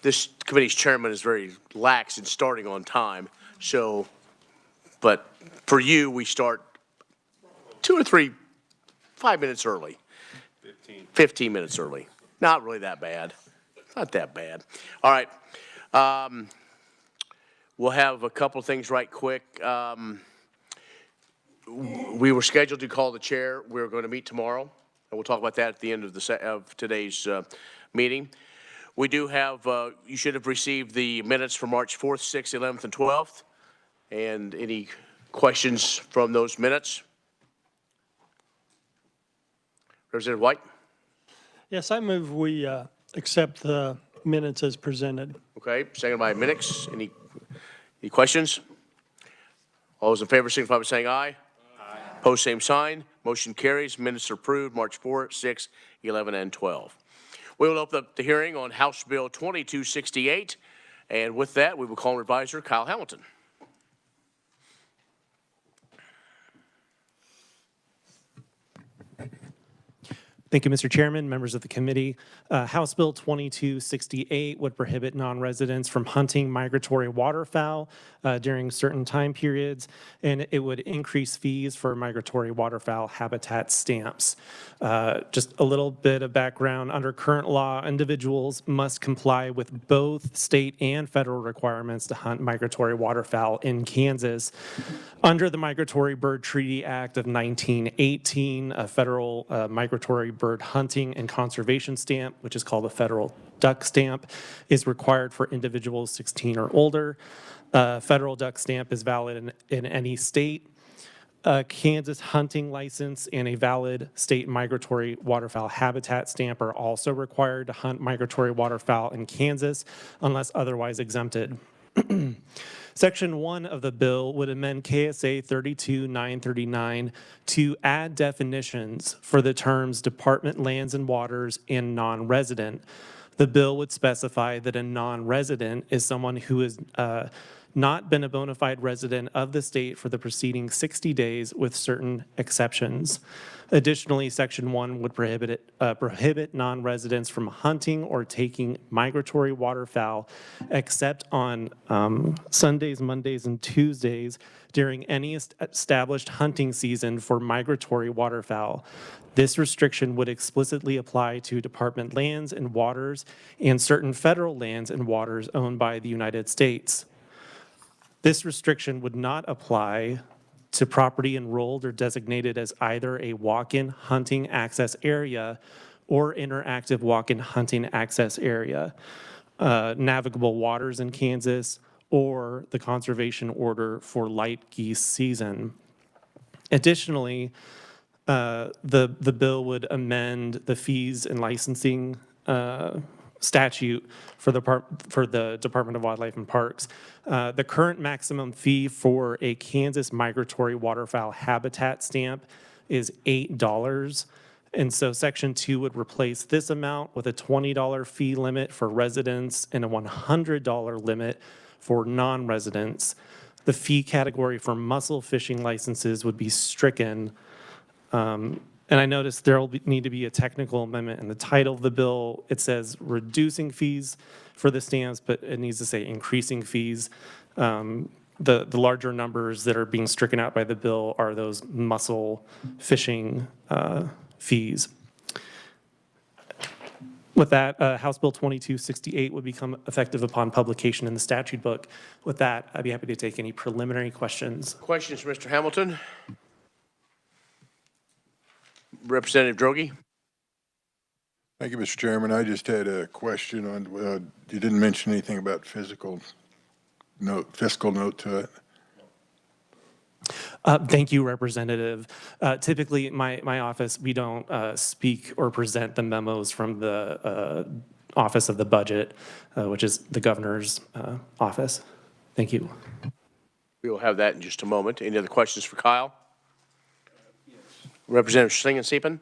this committee's chairman is very lax in starting on time. So, but for you, we start 5 minutes early. 15 minutes early. Not really that bad. Not that bad. All right. We'll have a couple things right quick. We were scheduled to call the chair. We're going to meet tomorrow, and we'll talk about that at the end of today's meeting. We do have, you should have received the minutes for March 4th, 6th, 11th, and 12th. And any questions from those minutes? Representative White? Yes, I move we accept the minutes as presented. Okay, second by Minix. Any questions? All those in favor signify by saying aye. Aye. Opposed, same sign. Motion carries. Minutes are approved March 4, 6, 11, and 12. We will open up the hearing on House Bill 2268. And with that, we will call on Advisor Kyle Hamilton. Thank you, Mr. Chairman, members of the committee. House Bill 2268 would prohibit non-residents from hunting migratory waterfowl during certain time periods, and it would increase fees for migratory waterfowl habitat stamps. Just a little bit of background. Under current law, individuals must comply with both state and federal requirements to hunt migratory waterfowl in Kansas. Under the Migratory Bird Treaty Act of 1918, a federal migratory bird hunting and conservation stamp, which is called a federal duck stamp, is required for individuals 16 or older. Federal duck stamp is valid in any state. A Kansas hunting license and a valid state migratory waterfowl habitat stamp are also required to hunt migratory waterfowl in Kansas unless otherwise exempted. Section 1 of the bill would amend KSA 32939 to add definitions for the terms department lands and waters and non-resident. The bill would specify that a non-resident is someone who has not been a bona fide resident of the state for the preceding 60 days with certain exceptions. Additionally, Section 1 would prohibit non-residents from hunting or taking migratory waterfowl except on Sundays, Mondays, and Tuesdays during any established hunting season for migratory waterfowl. This restriction would explicitly apply to department lands and waters and certain federal lands and waters owned by the United States. This restriction would not apply to property enrolled or designated as either a walk-in hunting access area or interactive walk-in hunting access area, navigable waters in Kansas, or the conservation order for light geese season. Additionally, the bill would amend the fees and licensing statute for the Department of Wildlife and Parks. The current maximum fee for a Kansas migratory waterfowl habitat stamp is $8. And so Section 2 would replace this amount with a $20 fee limit for residents and a $100 limit for non-residents. The fee category for mussel fishing licenses would be stricken. And I noticed there will need to be a technical amendment in the title of the bill. It says reducing fees for the stamps, but it needs to say increasing fees. The larger numbers that are being stricken out by the bill are those mussel fishing fees. With that, House Bill 2268 would become effective upon publication in the statute book. With that, I'd be happy to take any preliminary questions. Questions, Mr. Hamilton? Representative Droege. Thank you, Mr. Chairman. I just had a question on, you didn't mention anything about fiscal note to it. Thank you, Representative. Typically, my office, we don't speak or present the memos from the Office of the Budget, which is the governor's office. Thank you. We will have that in just a moment. Any other questions for Kyle? Representative Schlingensieben.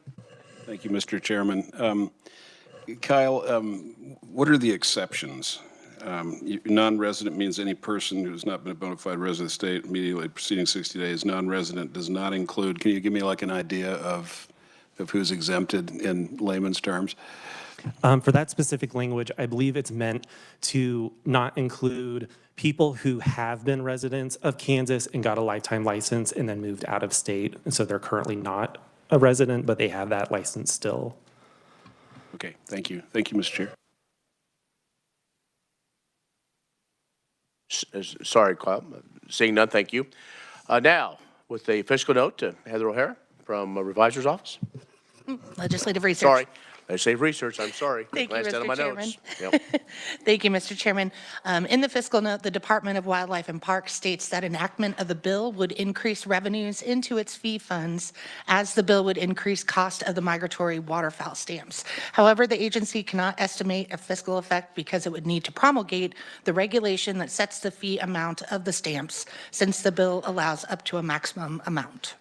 Thank you, Mr. Chairman. Kyle, what are the exceptions? Non-resident means any person who has not been a bona fide resident of the state immediately preceding 60 days. Non-resident does not include, can you give me like an idea of who's exempted in layman's terms? For that specific language, I believe it's meant to not include people who have been residents of Kansas and got a lifetime license and then moved out of state. And so they're currently not a resident, but they have that license still. Okay, thank you. Thank you, Mr. Chair. Sorry, Kyle. Seeing none, thank you. Now, with a fiscal note, Heather O'Hara from Revisor's Office. Legislative research. Sorry, legislative research, I'm sorry. Thank you, Glanced down at Mr. my Chairman. notes. Yep. Thank you, Mr. Chairman. In the fiscal note, the Department of Wildlife and Parks states that enactment of the bill would increase revenues into its fee funds as the bill would increase cost of the migratory waterfowl stamps. However, the agency cannot estimate a fiscal effect because it would need to promulgate the regulation that sets the fee amount of the stamps, since the bill allows up to a maximum amount.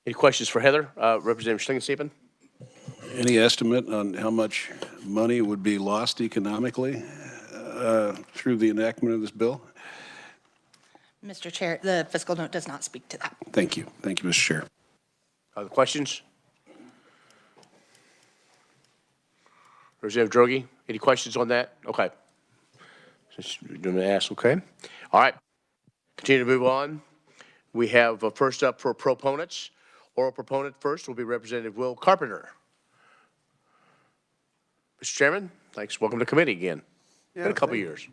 Any questions for Heather? Representative Schlingensieben? Any estimate on how much money would be lost economically through the enactment of this bill? Mr. Chair, the fiscal note does not speak to that. Thank you. Thank you, Mr. Chair. Other questions? Representative Droege, any questions on that? Okay. Since you're going to ask, okay. All right. Continue to move on. We have first up for proponents. Oral proponent first will be Representative Will Carpenter. Mr. Chairman, thanks. Welcome to committee again. Been a couple years.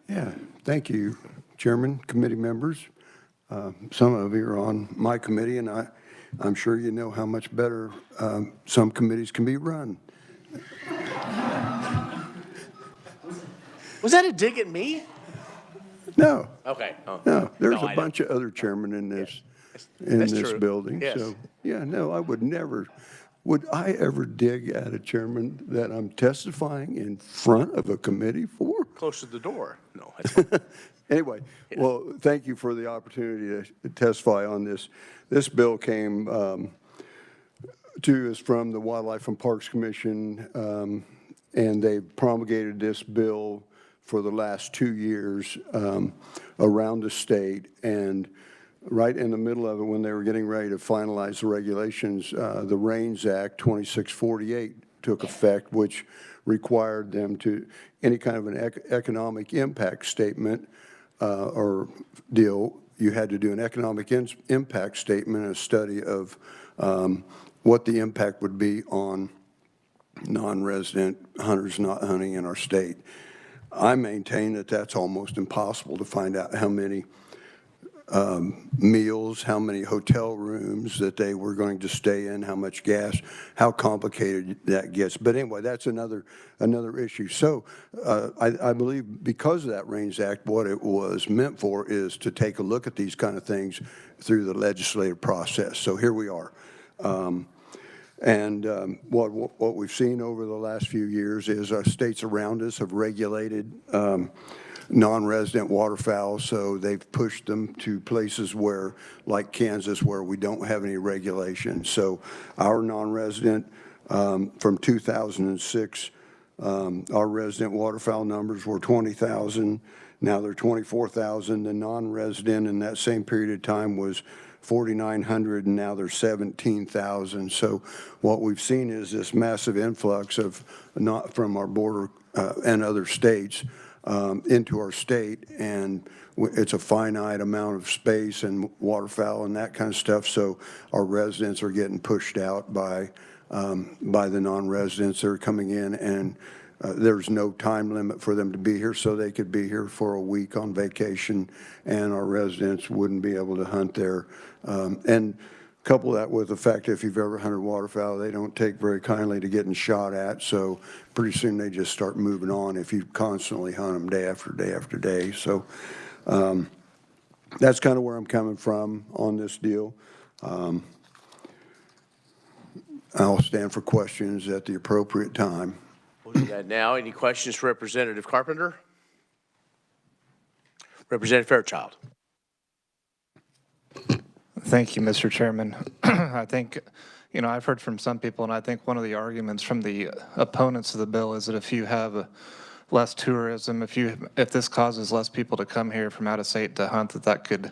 Yeah, thank you, Chairman, committee members. Some of you are on my committee, and I'm sure you know how much better some committees can be run. Was that a dig at me? No. Okay. Oh. No, there's No, a bunch of other chairmen in this true. building. Yes. So, yeah, no, I would never, would I ever dig at a chairman that I'm testifying in front of a committee for? Close to the door. No. Anyway, well, thank you for the opportunity to testify on this. This bill came to us from the Wildlife and Parks Commission, and they promulgated this bill for the last 2 years around the state. And right in the middle of it, when they were getting ready to finalize the regulations, the RAINS Act 2648 took effect, which required them to, any kind of an economic impact statement or deal, you had to do an economic impact statement, a study of what the impact would be on non-resident hunters not hunting in our state. I maintain that that's almost impossible to find out how many meals, how many hotel rooms that they were going to stay in, how much gas, how complicated that gets. But anyway, that's another issue. So I believe because of that RAINS Act, what it was meant for is to take a look at these kind of things through the legislative process. So here we are. What we've seen over the last few years is our states around us have regulated non-resident waterfowl, so they've pushed them to places where, like Kansas, where we don't have any regulation. So our non-resident, from 2006, our resident waterfowl numbers were 20,000. Now they're 24,000. The non-resident in that same period of time was 4,900, and now they're 17,000. So what we've seen is this massive influx of not from our border and other states into our state, and it's a finite amount of space and waterfowl and that kind of stuff. So our residents are getting pushed out by the non-residents that are coming in, and there's no time limit for them to be here, so they could be here for a week on vacation, and our residents wouldn't be able to hunt there. And couple that with the fact that if you've ever hunted waterfowl, they don't take very kindly to getting shot at, so pretty soon they just start moving on if you constantly hunt them day after day after day. So that's kind of where I'm coming from on this deal. I'll stand for questions at the appropriate time. We'll do that now. Any questions for Representative Carpenter? Representative Fairchild. Thank you, Mr. Chairman. I think, I've heard from some people, and I think one of the arguments from the opponents of the bill is that if you have less tourism, if this causes less people to come here from out of state to hunt, that could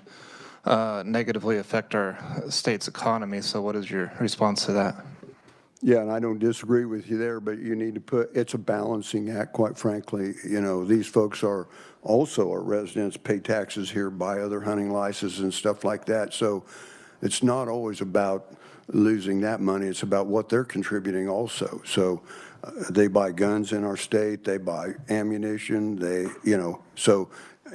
negatively affect our state's economy. So what is your response to that? Yeah, and I don't disagree with you there, but you need to it's a balancing act, quite frankly. You know, these folks are also our residents, pay taxes here, buy other hunting licenses and stuff like that. So it's not always about losing that money. It's about what they're contributing also. So they buy guns in our state, they buy ammunition, so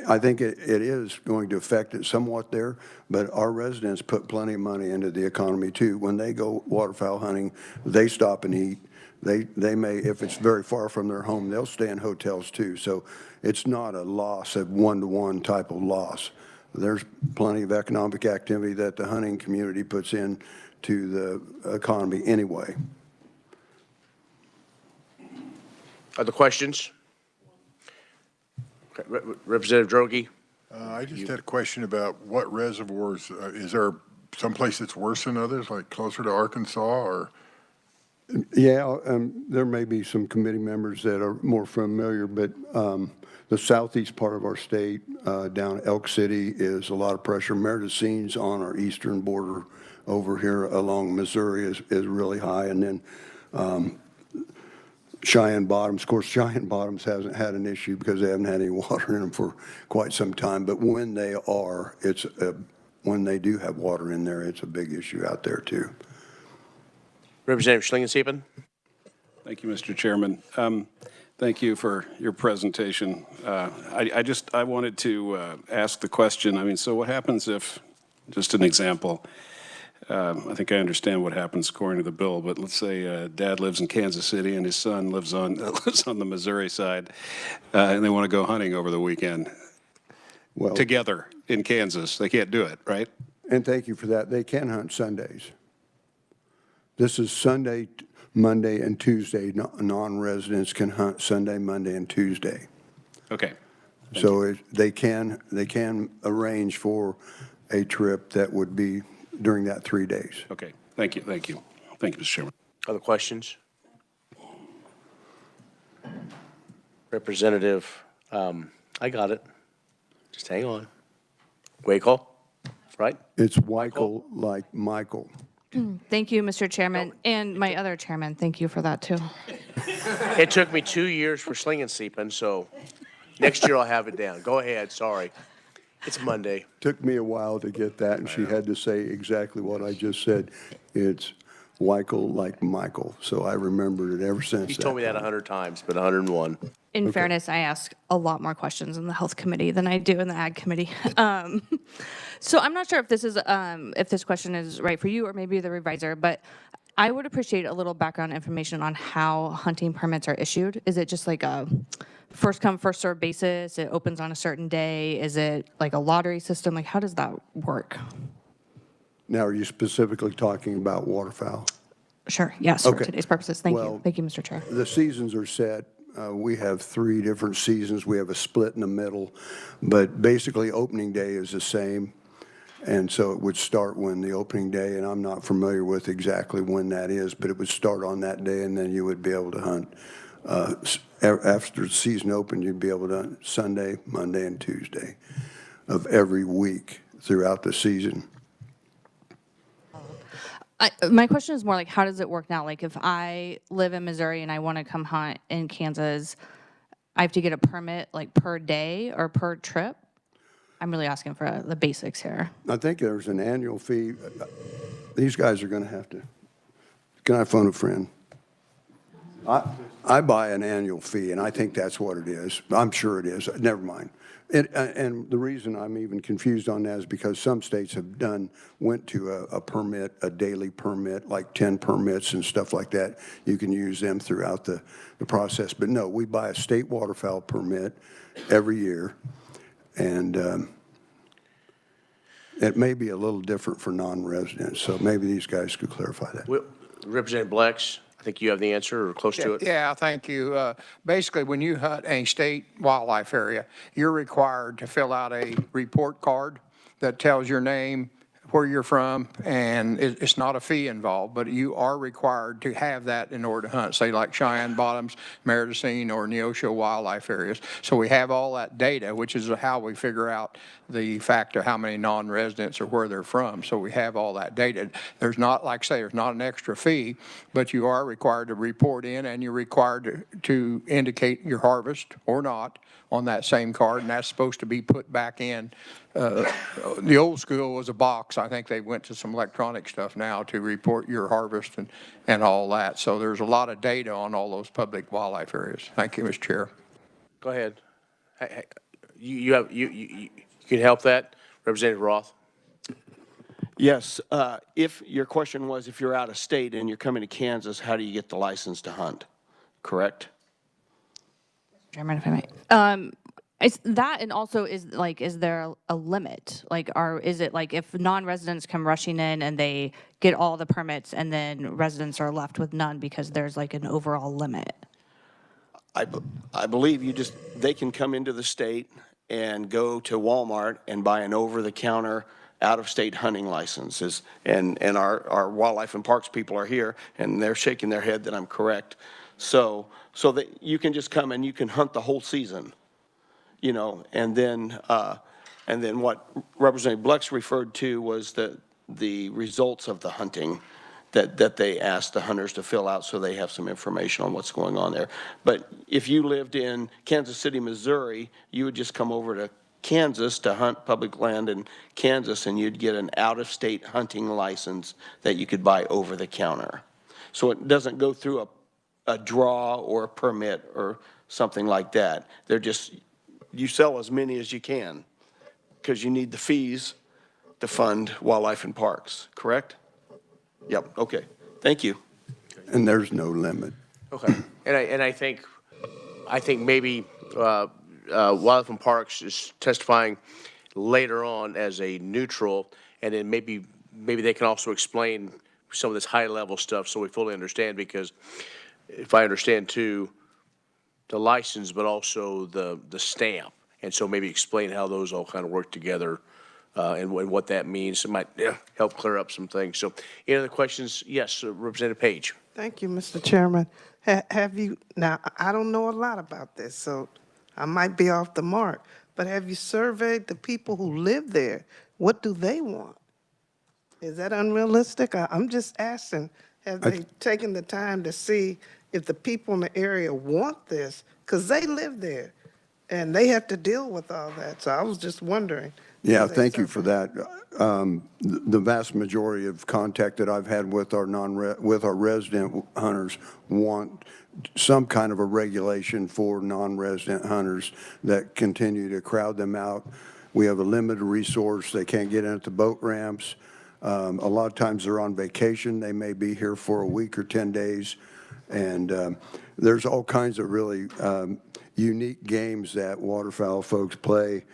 I think it is going to affect it somewhat there, but our residents put plenty of money into the economy too. When they go waterfowl hunting, they stop and eat. They may, if it's very far from their home, they'll stay in hotels too. So it's not a loss, a one-to-one type of loss. There's plenty of economic activity that the hunting community puts in to the economy anyway. Other questions? Okay, Representative Droege? I just had a question about what reservoirs, is there someplace that's worse than others, like closer to Arkansas, or? Yeah, there may be some committee members that are more familiar, but the southeast part of our state, down Elk City, is a lot of pressure. Mendocine's on our eastern border over here along Missouri is really high, and then Cheyenne Bottoms. Of course, Cheyenne Bottoms hasn't had an issue because they haven't had any water in them for quite some time, but when they are, when they do have water in there, it's a big issue out there too. Representative Schlingensieben? Thank you, Mr. Chairman. Thank you for your presentation. I wanted to ask the question, I mean, so what happens if, just an example, I think I understand what happens according to the bill, but let's say dad lives in Kansas City and his son lives on the Missouri side, and they want to go hunting over the weekend together in Kansas. They can't do it, right? And thank you for that. They can hunt Sundays. This is Sunday, Monday, and Tuesday. Non-residents can hunt Sunday, Monday, and Tuesday. Okay. So they can arrange for a trip that would be during that 3 days. Okay. Thank you. Thank you. Thank you, Mr. Chairman. Other questions? Representative, I got it. Just hang on. Weichel, right? It's Weichel like Michael. Thank you, Mr. Chairman, and my other chairman. Thank you for that, too. It took me 2 years for Schlingensieben, so next year I'll have it down. Go ahead, sorry. It's Monday. Took me a while to get that, and she had to say exactly what I just said. It's Weichel like Michael, so I remembered it ever since. He's told me that 100 times, but 101. In fairness, I ask a lot more questions in the Health Committee than I do in the Ag Committee. So I'm not sure if this question is right for you or maybe the revisor, but I would appreciate a little background information on how hunting permits are issued. Is it just like a first come, first served basis? It opens on a certain day? Is it like a lottery system? Like, how does that work? Now, are you specifically talking about waterfowl? Sure, yes, for today's purposes. Thank you. Thank you, Mr. Chair. The seasons are set. We have 3 different seasons. We have a split in the middle, but basically opening day is the same. And so it would start when the opening day, and I'm not familiar with exactly when that is, but it would start on that day, and then you would be able to hunt. After the season opened, you'd be able to hunt Sunday, Monday, and Tuesday of every week throughout the season. My question is more like, how does it work now? Like, if I live in Missouri and I want to come hunt in Kansas, I have to get a permit like per day or per trip? I'm really asking for the basics here. I think there's an annual fee. These guys are going to have to. Can I phone a friend? I buy an annual fee, and I think that's what it is. I'm sure it is. Never mind. And the reason I'm even confused on that is because some states have went to a permit, a daily permit, like 10 permits and stuff like that. You can use them throughout the process. But no, we buy a state waterfowl permit every year. And it may be a little different for non-residents, so maybe these guys could clarify that. Representative Blex, I think you have the answer or close to it. Yeah, thank you. Basically, when you hunt a state wildlife area, you're required to fill out a report card that tells your name, where you're from, and it's not a fee involved, but you are required to have that in order to hunt, say like Cheyenne Bottoms, Meridocene, or Neosho wildlife areas. So we have all that data, which is how we figure out the fact of how many non-residents or where they're from. So we have all that data. There's not, like I say, there's not an extra fee, but you are required to report in, and you're required to indicate your harvest or not on that same card, and that's supposed to be put back in. The old school was a box. I think they went to some electronic stuff now to report your harvest and all that. So there's a lot of data on all those public wildlife areas. Thank you, Mr. Chair. Go ahead. You can help that, Representative Roth? Yes. If your question was if you're out of state and you're coming to Kansas, how do you get the license to hunt? Correct? Chairman, if I may. Is that, and also is there a limit? Is it like if non-residents come rushing in and they get all the permits and then residents are left with none because there's like an overall limit? I believe they can come into the state and go to Walmart and buy an over-the-counter out-of-state hunting licenses. And our wildlife and parks people are here, and they're shaking their head that I'm correct. So that you can just come and you can hunt the whole season, you know, and then what Representative Blex referred to was the results of the hunting that they asked the hunters to fill out so they have some information on what's going on there. But if you lived in Kansas City, Missouri, you would just come over to Kansas to hunt public land in Kansas, and you'd get an out-of-state hunting license that you could buy over the counter. So it doesn't go through a draw or a permit or something like that. They're just, you sell as many as you can because you need the fees to fund wildlife and parks, correct? Yep, okay. Thank you. And there's no limit. Okay. And I think maybe Wildlife and Parks is testifying later on as a neutral, and then maybe they can also explain some of this high-level stuff so we fully understand, because if I understand too, the license, but also the stamp, and so maybe explain how those all kind of work together and what that means. It might help clear up some things. So any other questions? Yes, Representative Page. Thank you, Mr. Chairman. Have you, now, I don't know a lot about this, so I might be off the mark, but have you surveyed the people who live there? What do they want? Is that unrealistic? I'm just asking, have they taken the time to see if the people in the area want this? Because they live there, and they have to deal with all that. So I was just wondering. Yeah, thank you for that. The vast majority of contact that I've had with our resident hunters want some kind of a regulation for non-resident hunters that continue to crowd them out. We have a limited resource. They can't get in at the boat ramps. A lot of times they're on vacation. They may be here for a week or 10 days. And there's all kinds of really unique games that waterfowl folks play.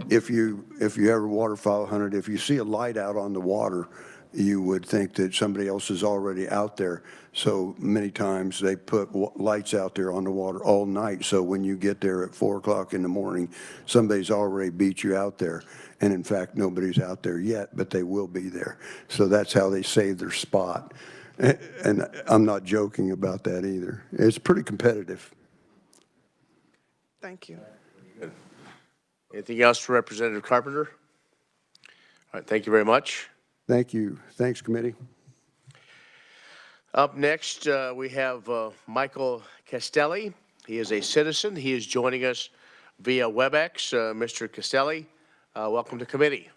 If you ever waterfowl hunted, if you see a light out on the water, you would think that somebody else is already out there. So many times they put lights out there on the water all night. So when you get there at 4 o'clock in the morning, somebody's already beat you out there. And in fact, nobody's out there yet, but they will be there. So that's how they save their spot. And I'm not joking about that either. It's pretty competitive. Thank you. Anything else for Representative Carpenter? All right, thank you very much. Thank you. Thanks, committee. Up next, we have Michael Castelli. He is a citizen. He is joining us via WebEx. Mr. Castelli, welcome to committee.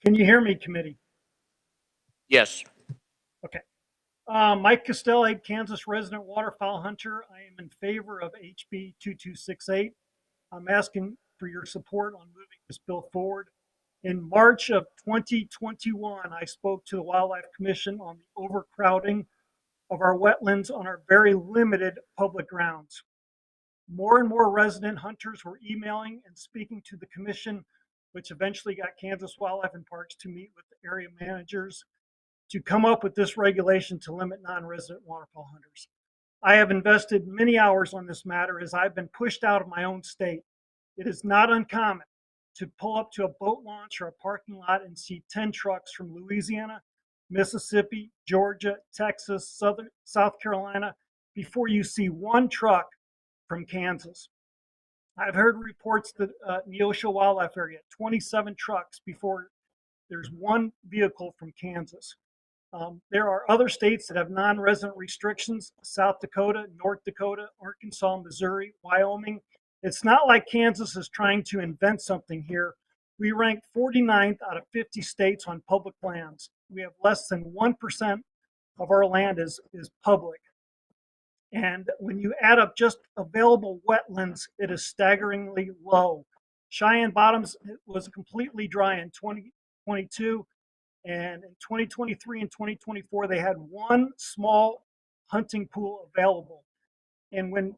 Can you hear me, committee? Yes. Okay. Mike Castelli, Kansas resident waterfowl hunter. I am in favor of HB 2268. I'm asking for your support on moving this bill forward. In March of 2021, I spoke to the Wildlife Commission on the overcrowding of our wetlands on our very limited public grounds. More and more resident hunters were emailing and speaking to the commission, which eventually got Kansas Wildlife and Parks to meet with the area managers to come up with this regulation to limit non-resident waterfowl hunters. I have invested many hours on this matter as I've been pushed out of my own state. It is not uncommon to pull up to a boat launch or a parking lot and see 10 trucks from Louisiana, Mississippi, Georgia, Texas, South Carolina, before you see one truck from Kansas. I've heard reports that Neosho Wildlife Area, 27 trucks before there's one vehicle from Kansas. There are other states that have non-resident restrictions: South Dakota, North Dakota, Arkansas, Missouri, Wyoming. It's not like Kansas is trying to invent something here. We rank 49th out of 50 states on public lands. We have less than 1% of our land is public. And when you add up just available wetlands, it is staggeringly low. Cheyenne Bottoms was completely dry in 2022. And in 2023 and 2024, they had one small hunting pool available. And when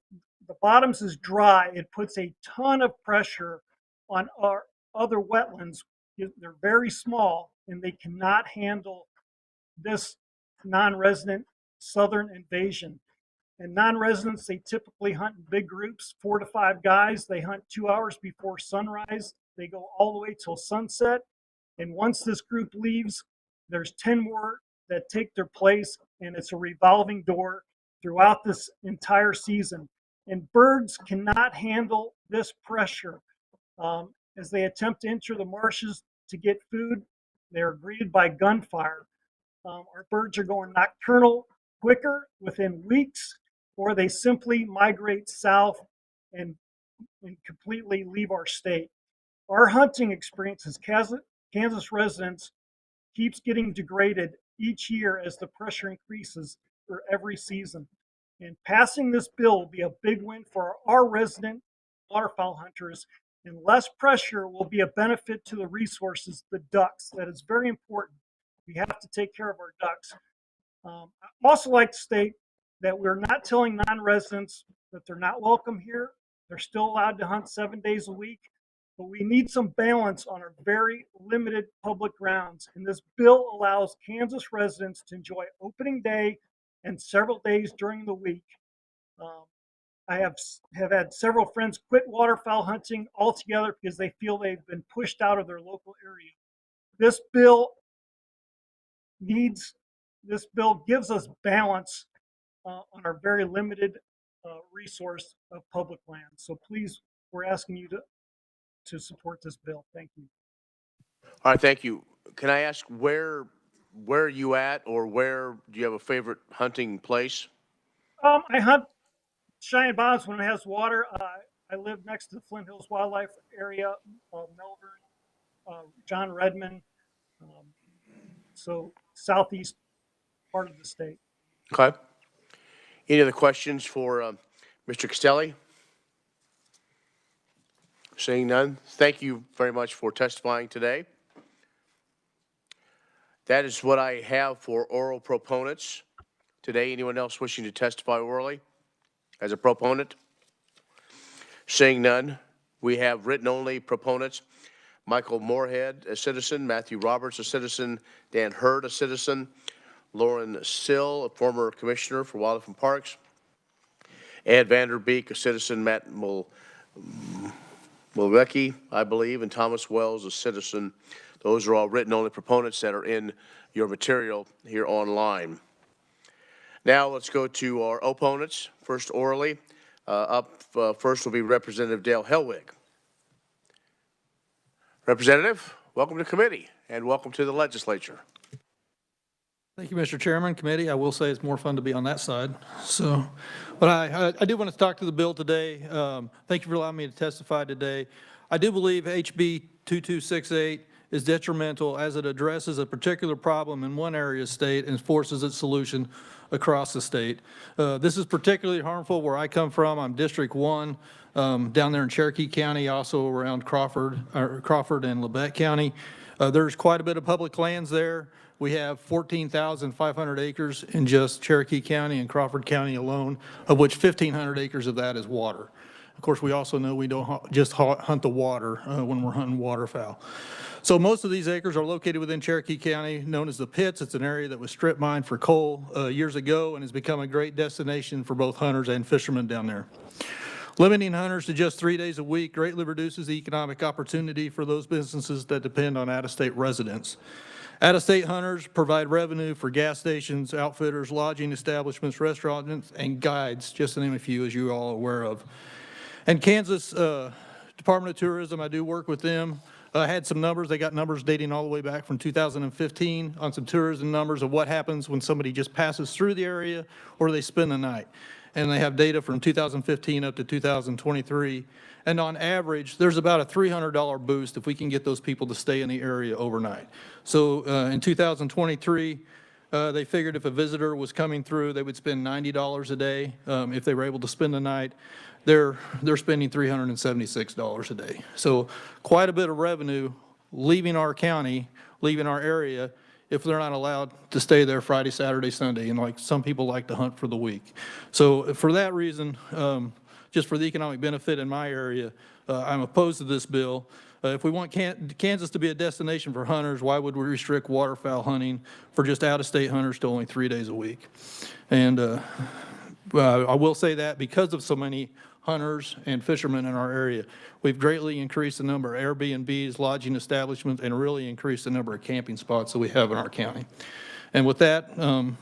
the bottoms is dry, it puts a ton of pressure on our other wetlands. They're very small and they cannot handle this non-resident southern invasion. And non-residents, they typically hunt in big groups, 4 to 5 guys. They hunt 2 hours before sunrise. They go all the way till sunset. And once this group leaves, there's 10 more that take their place, and it's a revolving door throughout this entire season. And birds cannot handle this pressure. As they attempt to enter the marshes to get food, they're greeted by gunfire. Our birds are going nocturnal quicker within weeks, or they simply migrate south and completely leave our state. Our hunting experience as Kansas residents keeps getting degraded each year as the pressure increases for every season. And passing this bill will be a big win for our resident waterfowl hunters, and less pressure will be a benefit to the resources, the ducks. That is very important. We have to take care of our ducks. I'd also like to state that we're not telling non-residents that they're not welcome here. They're still allowed to hunt 7 days a week, but we need some balance on our very limited public grounds. And this bill allows Kansas residents to enjoy opening day and several days during the week. I have had several friends quit waterfowl hunting altogether because they feel they've been pushed out of their local area. This bill gives us balance on our very limited resource of public land. So please, we're asking you to support this bill. Thank you. All right, thank you. Can I ask where are you at, or where do you have a favorite hunting place? I hunt Cheyenne Bottoms when it has water. I live next to the Flint Hills Wildlife Area, Melbourne, John Redmond, so southeast part of the state. Okay. Any other questions for Mr. Castelli? Seeing none, thank you very much for testifying today. That is what I have for oral proponents today. Anyone else wishing to testify orally as a proponent? Seeing none, we have written only proponents. Michael Moorhead, a citizen. Matthew Roberts, a citizen. Dan Hurd, a citizen. Lauren Sill, a former commissioner for Wildlife and Parks. Ed Vanderbeek, a citizen. Matt Mulvecki, I believe, and Thomas Wells, a citizen. Those are all written only proponents that are in your material here online. Now let's go to our opponents. First orally. First will be Representative Dale Hellwig. Representative, welcome to committee and welcome to the legislature. Thank you, Mr. Chairman. Committee, I will say it's more fun to be on that side. So, but I do want to talk to the bill today. Thank you for allowing me to testify today. I do believe HB 2268 is detrimental as it addresses a particular problem in one area of the state and forces its solution across the state. This is particularly harmful where I come from. I'm District 1, down there in Cherokee County, also around Crawford and Labette County. There's quite a bit of public lands there. We have 14,500 acres in just Cherokee County and Crawford County alone, of which 1,500 acres of that is water. Of course, we also know we don't just hunt the water when we're hunting waterfowl. So most of these acres are located within Cherokee County, known as the Pits. It's an area that was strip mined for coal years ago and has become a great destination for both hunters and fishermen down there. Limiting hunters to just 3 days a week greatly reduces the economic opportunity for those businesses that depend on out-of-state residents. Out-of-state hunters provide revenue for gas stations, outfitters, lodging establishments, restaurants, and guides, just to name a few, as you're all aware of. And Kansas Department of Tourism, I do work with them. I had some numbers. They got numbers dating all the way back from 2015 on some tourism numbers of what happens when somebody just passes through the area or they spend the night. And they have data from 2015 up to 2023. And on average, there's about a $300 boost if we can get those people to stay in the area overnight. So in 2023, they figured if a visitor was coming through, they would spend $90 a day. If they were able to spend the night, they're spending $376 a day. So quite a bit of revenue leaving our county, leaving our area, if they're not allowed to stay there Friday, Saturday, Sunday, and like some people like to hunt for the week. So for that reason, just for the economic benefit in my area, I'm opposed to this bill. If we want Kansas to be a destination for hunters, why would we restrict waterfowl hunting for just out-of-state hunters to only 3 days a week? And I will say that because of so many hunters and fishermen in our area, we've greatly increased the number of Airbnbs, lodging establishments, and really increased the number of camping spots that we have in our county. And with that,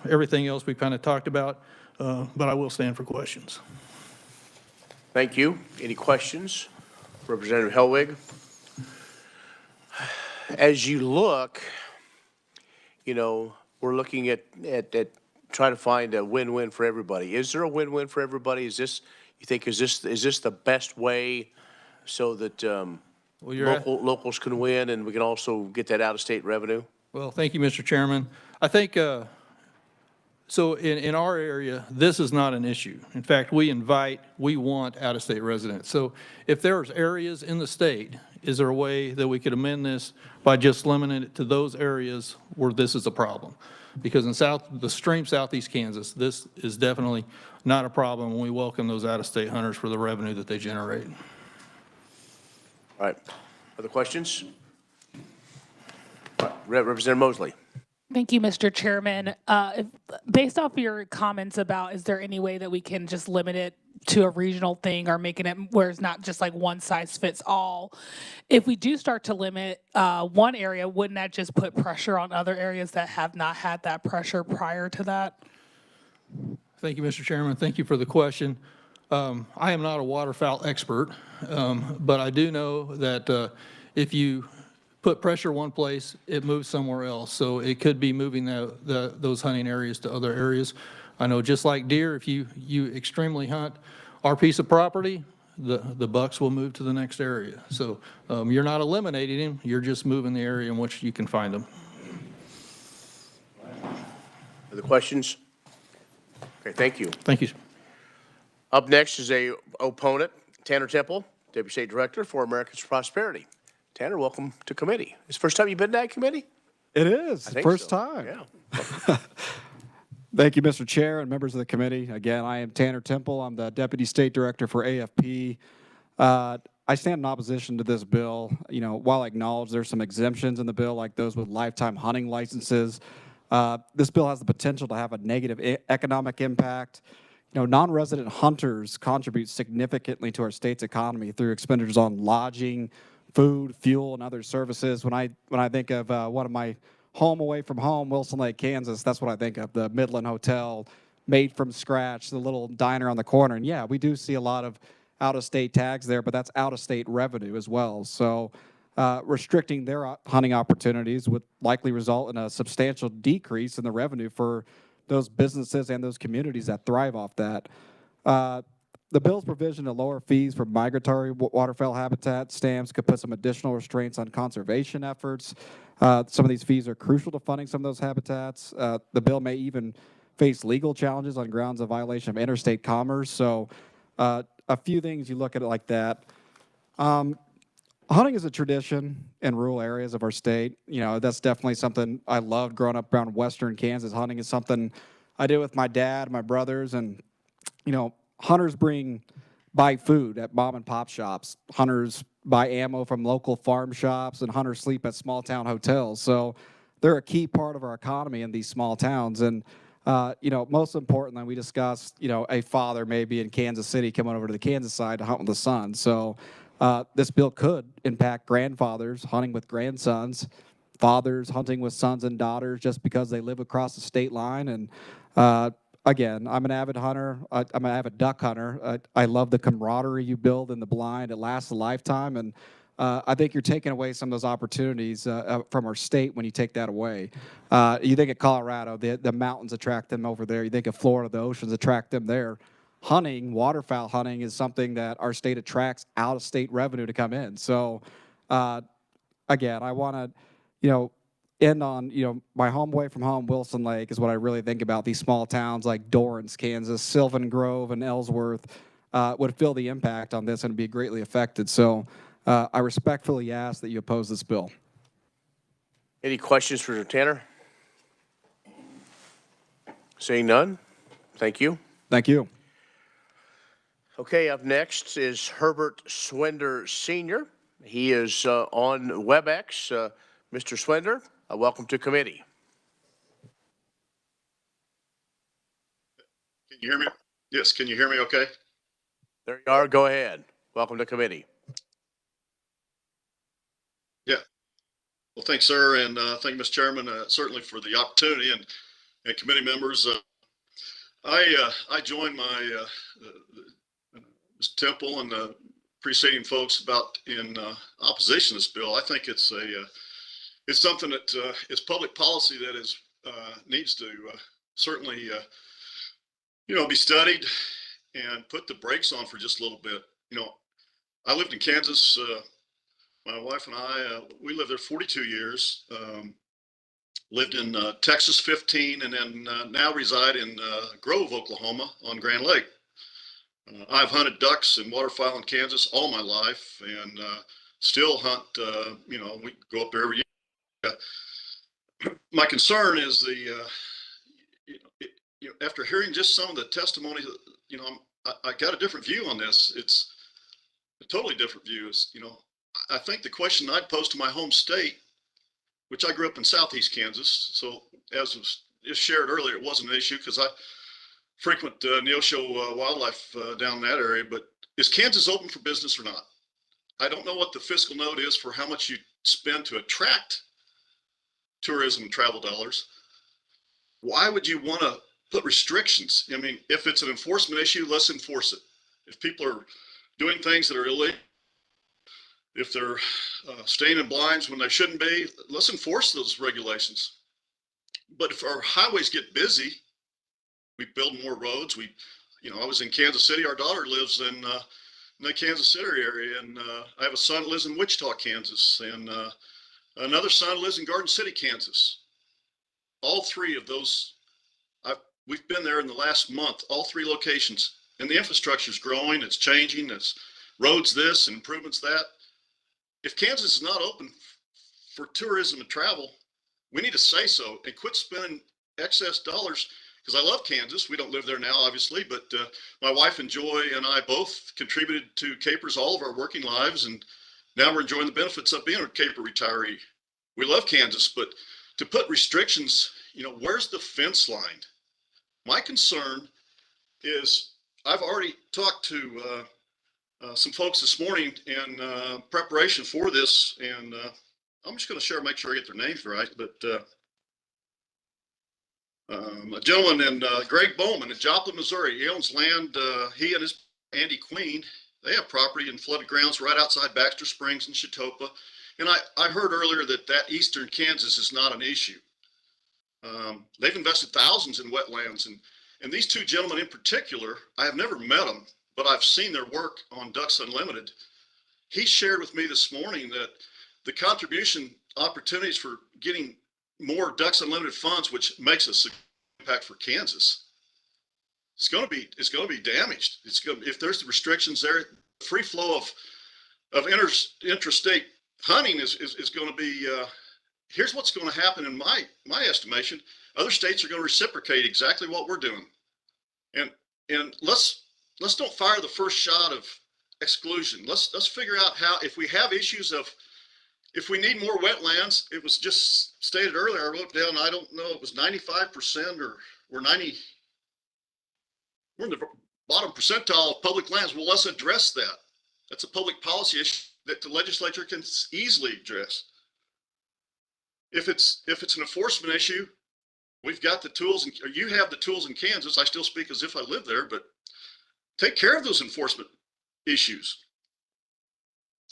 everything else we kind of talked about, but I will stand for questions. Thank you. Any questions? Representative Hellwig? As you look, you know, we're looking at trying to find a win-win for everybody. Is there a win-win for everybody? Is this, you think, is this the best way so that locals can win and we can also get that out-of-state revenue? Well, thank you, Mr. Chairman. I think, so in our area, this is not an issue. In fact, we want out-of-state residents. So if there's areas in the state, is there a way that we could amend this by just limiting it to those areas where this is a problem? Because in the extreme southeast Kansas, this is definitely not a problem when we welcome those out-of-state hunters for the revenue that they generate. All right. Other questions? Representative Mosley. Thank you, Mr. Chairman. Based off your comments about, is there any way that we can just limit it to a regional thing or making it where it's not just like one size fits all? If we do start to limit one area, wouldn't that just put pressure on other areas that have not had that pressure prior to that? Thank you, Mr. Chairman. Thank you for the question. I am not a waterfowl expert, but I do know that if you put pressure one place, it moves somewhere else. So it could be moving those hunting areas to other areas. I know just like deer, if you extremely hunt our piece of property, the bucks will move to the next area. So you're not eliminating them, you're just moving the area in which you can find them. Other questions? Okay, thank you. Thank you. Up next is a opponent, Tanner Temple, Deputy State Director for Americans for Prosperity. Tanner, welcome to committee. It's the first time you've been to that committee? It is. First time. Yeah. Thank you, Mr. Chair and members of the committee. Again, I am Tanner Temple. I'm the Deputy State Director for AFP. I stand in opposition to this bill. You know, while I acknowledge there's some exemptions in the bill, like those with lifetime hunting licenses, this bill has the potential to have a negative economic impact. You know, non-resident hunters contribute significantly to our state's economy through expenditures on lodging, food, fuel, and other services. When I think of one of my home away from home, Wilson Lake, Kansas, that's what I think of, the Midland Hotel, made from scratch, the little diner on the corner. And yeah, we do see a lot of out-of-state tags there, but that's out-of-state revenue as well. So restricting their hunting opportunities would likely result in a substantial decrease in the revenue for those businesses and those communities that thrive off that. The bill's provision to lower fees for migratory waterfowl habitat stamps could put some additional restraints on conservation efforts. Some of these fees are crucial to funding some of those habitats. The bill may even face legal challenges on grounds of violation of interstate commerce. So a few things you look at it like that. Hunting is a tradition in rural areas of our state. You know, that's definitely something I loved growing up around western Kansas. Hunting is something I did with my dad, my brothers, and, you know, hunters buy food at mom and pop shops. Hunters buy ammo from local farm shops, and hunters sleep at small town hotels. So they're a key part of our economy in these small towns. And Most importantly, we discussed, a father maybe in Kansas City coming over to the Kansas side to hunt with the son. So this bill could impact grandfathers hunting with grandsons, fathers hunting with sons and daughters just because they live across the state line. And again, I'm an avid hunter. I'm an avid duck hunter. I love the camaraderie you build in the blind. It lasts a lifetime. And I think you're taking away some of those opportunities from our state when you take that away. You think of Colorado, the mountains attract them over there. You think of Florida, the oceans attract them there. Hunting, waterfowl hunting is something that our state attracts out-of-state revenue to come in. So, again, I want to, end on, my home away from home, Wilson Lake, is what I really think about. These small towns like Dorrance, Kansas, Sylvan Grove, and Ellsworth would feel the impact on this and be greatly affected. So I respectfully ask that you oppose this bill. Any questions for Tanner? Seeing none, thank you. Thank you. Okay, up next is Herbert Swender Sr. He is on WebEx. Mr. Swender, welcome to committee. Can you hear me? Yes, can you hear me okay? There you are. Go ahead. Welcome to committee. Yeah. Well, thanks, sir, and thank you, Mr. Chairman, certainly for the opportunity, and committee members. I joined my Mr. Temple and the preceding folks in opposition to this bill. I think it's something that is public policy that needs to certainly be studied and put the brakes on for just a little bit. I lived in Kansas. My wife and I, we lived there 42 years. Lived in Texas 15, and then now reside in Grove, Oklahoma, on Grand Lake. I've hunted ducks and waterfowl in Kansas all my life, and still hunt. We go up there every year. My concern is after hearing just some of the testimony, I got a different view on this. It's a totally different view. I think the question I'd pose to my home state, which I grew up in southeast Kansas, so as was just shared earlier, it wasn't an issue because I frequent Neosho wildlife down in that area, but is Kansas open for business or not? I don't know what the fiscal note is for how much you spend to attract tourism and travel dollars. Why would you want to put restrictions? I mean, if it's an enforcement issue, let's enforce it. If people are doing things that are illegal, if they're staying in blinds when they shouldn't be, let's enforce those regulations. But if our highways get busy, we build more roads. I was in Kansas City. Our daughter lives in the Kansas City area, and I have a son that lives in Wichita, Kansas, and another son lives in Garden City, Kansas. All three of those, we've been there in the last month, all three locations, and the infrastructure is growing. It's changing. It's roads this and improvements that. If Kansas is not open for tourism and travel, we need to say so and quit spending excess dollars. Because I love Kansas. We don't live there now, obviously, but my wife and Joy and I both contributed to Capers all of our working lives, and now we're enjoying the benefits of being a Caper retiree. We love Kansas, but to put restrictions, where's the fence line? My concern is I've already talked to some folks this morning in preparation for this, and I'm just going to make sure I get their names right, but a gentleman in Greg Bowman in Joplin, Missouri. He owns land. He and his Andy Queen, they have property in flooded grounds right outside Baxter Springs and Chetopa. And I heard earlier that eastern Kansas is not an issue. They've invested thousands in wetlands, and these two gentlemen in particular, I have never met them, but I've seen their work on Ducks Unlimited. He shared with me this morning that the contribution opportunities for getting more Ducks Unlimited funds, which makes a significant impact for Kansas, it's going to be damaged. If there's the restrictions there, free flow of interstate hunting is going to be. Here's what's going to happen in my estimation. Other states are going to reciprocate exactly what we're doing, and let's don't fire the first shot of exclusion. Let's figure out how, if we have issues of, if we need more wetlands, it was just stated earlier, I wrote down, I don't know, it was 95% or we're in the bottom percentile of public lands. Well, let's address that. That's a public policy issue that the legislature can easily address. If it's an enforcement issue, we've got the tools, or you have the tools in Kansas. I still speak as if I live there, but take care of those enforcement issues.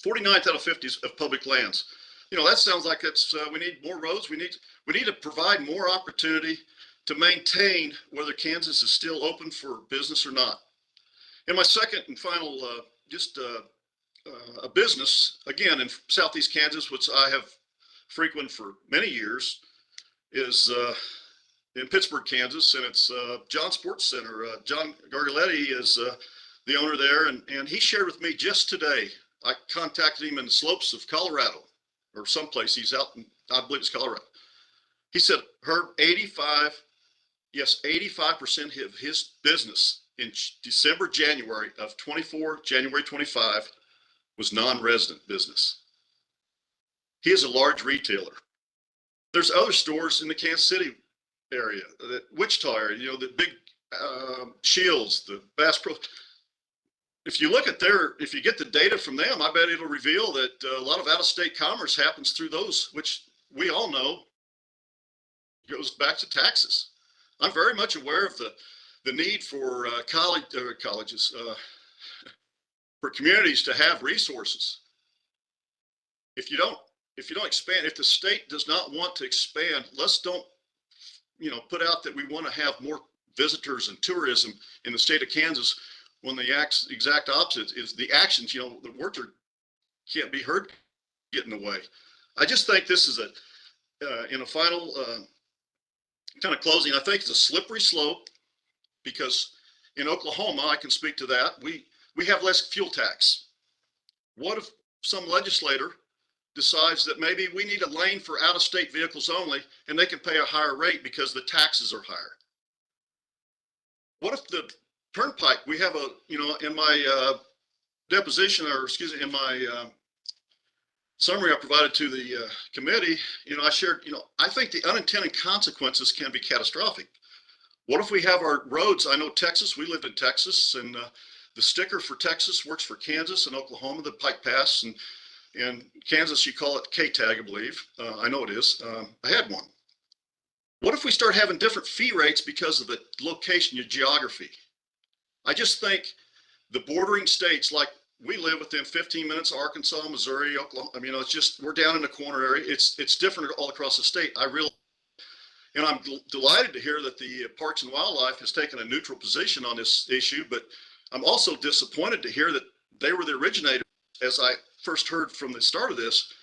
49th out of 50 of public lands. You know, that sounds like it's we need more roads. We need to provide more opportunity to maintain whether Kansas is still open for business or not. And my second and final, a business, again, in southeast Kansas, which I have frequented for many years, is in Pittsburgh, Kansas, and it's John Sports Center. John Gargaletti is the owner there, and he shared with me just today, I contacted him in the slopes of Colorado, or someplace he's out in, I believe it's Colorado. He said, Herb, 85% of his business in December, January of 24, January 25 was non-resident business. He is a large retailer. There's other stores in the Kansas City area, the Wichita area, you know, the big Shields, the Bass Pro. If you look at if you get the data from them, I bet it'll reveal that a lot of out-of-state commerce happens through those, which we all know goes back to taxes. I'm very much aware of the need for colleges, for communities to have resources. If you don't expand, if the state does not want to expand, let's don't, you know, put out that we want to have more visitors and tourism in the state of Kansas, when the exact opposite is the actions. You know, the words can't be heard, get in the way. I just think this is in a final kind of closing, I think it's a slippery slope, because in Oklahoma, I can speak to that, we have less fuel tax. What if some legislator decides that maybe we need a lane for out-of-state vehicles only, and they can pay a higher rate because the taxes are higher? What if the turnpike, we have in my deposition, or excuse me, in my summary I provided to the committee, I shared, I think the unintended consequences can be catastrophic. What if we have our roads? I know Texas, we lived in Texas, and the sticker for Texas works for Kansas and Oklahoma, the Pike Pass, and Kansas, you call it K-tag, I believe. I know it is. I had one. What if we start having different fee rates because of the location, your geography? I just think the bordering states, like we live within 15 minutes of Arkansas, Missouri, Oklahoma. I mean, it's just, we're down in the corner area. It's different all across the state. And I'm delighted to hear that the Parks and Wildlife has taken a neutral position on this issue, but I'm also disappointed to hear that they were the originator, as I first heard from the start of this.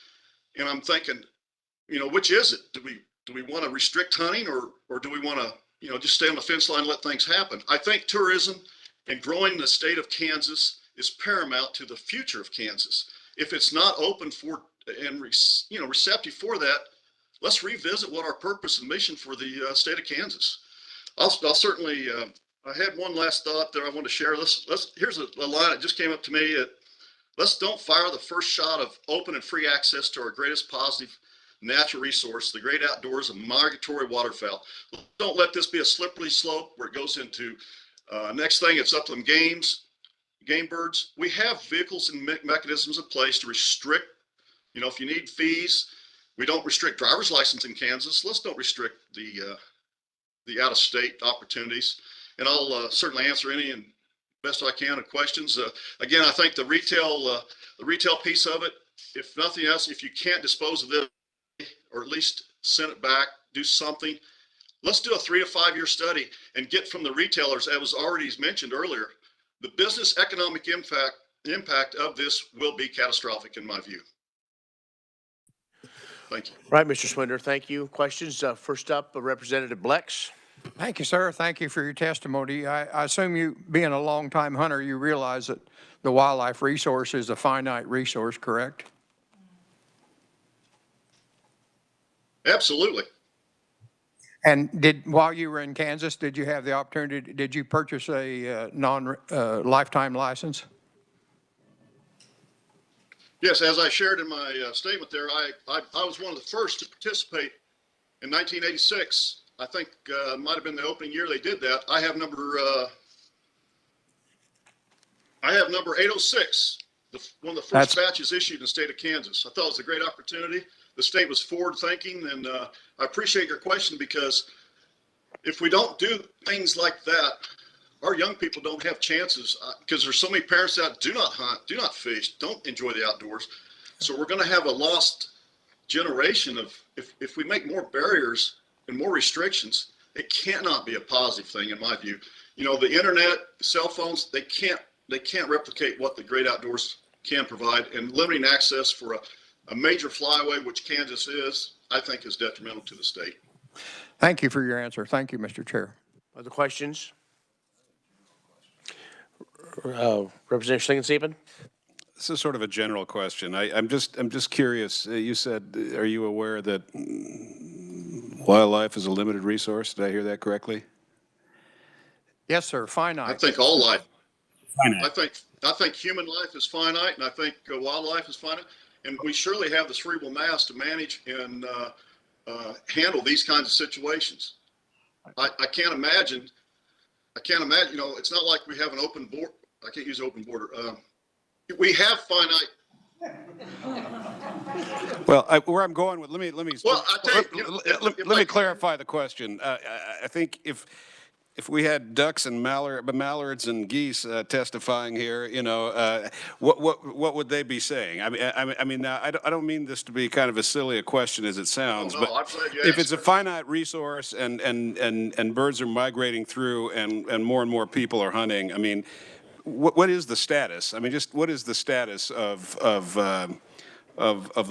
And I'm thinking, which is it? Do we want to restrict hunting, or do we want to, just stay on the fence line and let things happen? I think tourism and growing the state of Kansas is paramount to the future of Kansas. If it's not open for and receptive for that, let's revisit what our purpose and mission for the state of Kansas. I'll certainly. I had one last thought there I want to share. Here's a line that just came up to me. Let's don't fire the first shot of open and free access to our greatest positive natural resource, the great outdoors and migratory waterfowl. Don't let this be a slippery slope where it goes into next thing, it's upland game birds. We have vehicles and mechanisms in place to restrict, if you need fees, we don't restrict driver's license in Kansas. Let's don't restrict the out-of-state opportunities. And I'll certainly answer any and best I can of questions. Again, I think the retail piece of it, if nothing else, if you can't dispose of this, or at least send it back, do something. Let's do a 3 to 5 year study and get from the retailers, as was already mentioned earlier, the business economic impact of this will be catastrophic in my view. Thank you. Right, Mr. Swinder, thank you. Questions? First up, Representative Blex. Thank you, sir. Thank you for your testimony. I assume you, being a longtime hunter, you realize that the wildlife resource is a finite resource, correct? Absolutely. And while you were in Kansas, did you have the opportunity, did you purchase a lifetime license? Yes, as I shared in my statement there, I was one of the first to participate in 1986 I think might have been the opening year they did that. I have number 806, one of the first batches issued in the state of Kansas. I thought it was a great opportunity. The state was forward thinking, and I appreciate your question, because if we don't do things like that, our young people don't have chances, because there's so many parents that do not hunt, do not fish, don't enjoy the outdoors. So we're going to have a lost generation of, if we make more barriers and more restrictions, it cannot be a positive thing in my view. You know, the internet, cell phones, they can't replicate what the great outdoors can provide, and limiting access for a major flyway, which Kansas is, I think is detrimental to the state. Thank you for your answer. Thank you, Mr. Chair. Other questions? Representative Schlingensieben? This is sort of a general question. I'm just curious. You said, are you aware that wildlife is a limited resource? Did I hear that correctly? Yes, sir. Finite. I think all life. Finite. I think human life is finite, and I think wildlife is finite, and we surely have the cerebral mass to manage and handle these kinds of situations. I can't imagine. You know, it's not like we have an open border. I can't use open border. We have finite. Well, where I'm going with, let me Well, me clarify the question. I think if we had ducks and mallards and geese testifying here, you know, what would they be saying? I mean, now I don't mean this to be kind of as silly a question as it sounds, but if it's a finite resource and birds are migrating through and more people are hunting, I mean, what is the status? I mean, just what is the status of the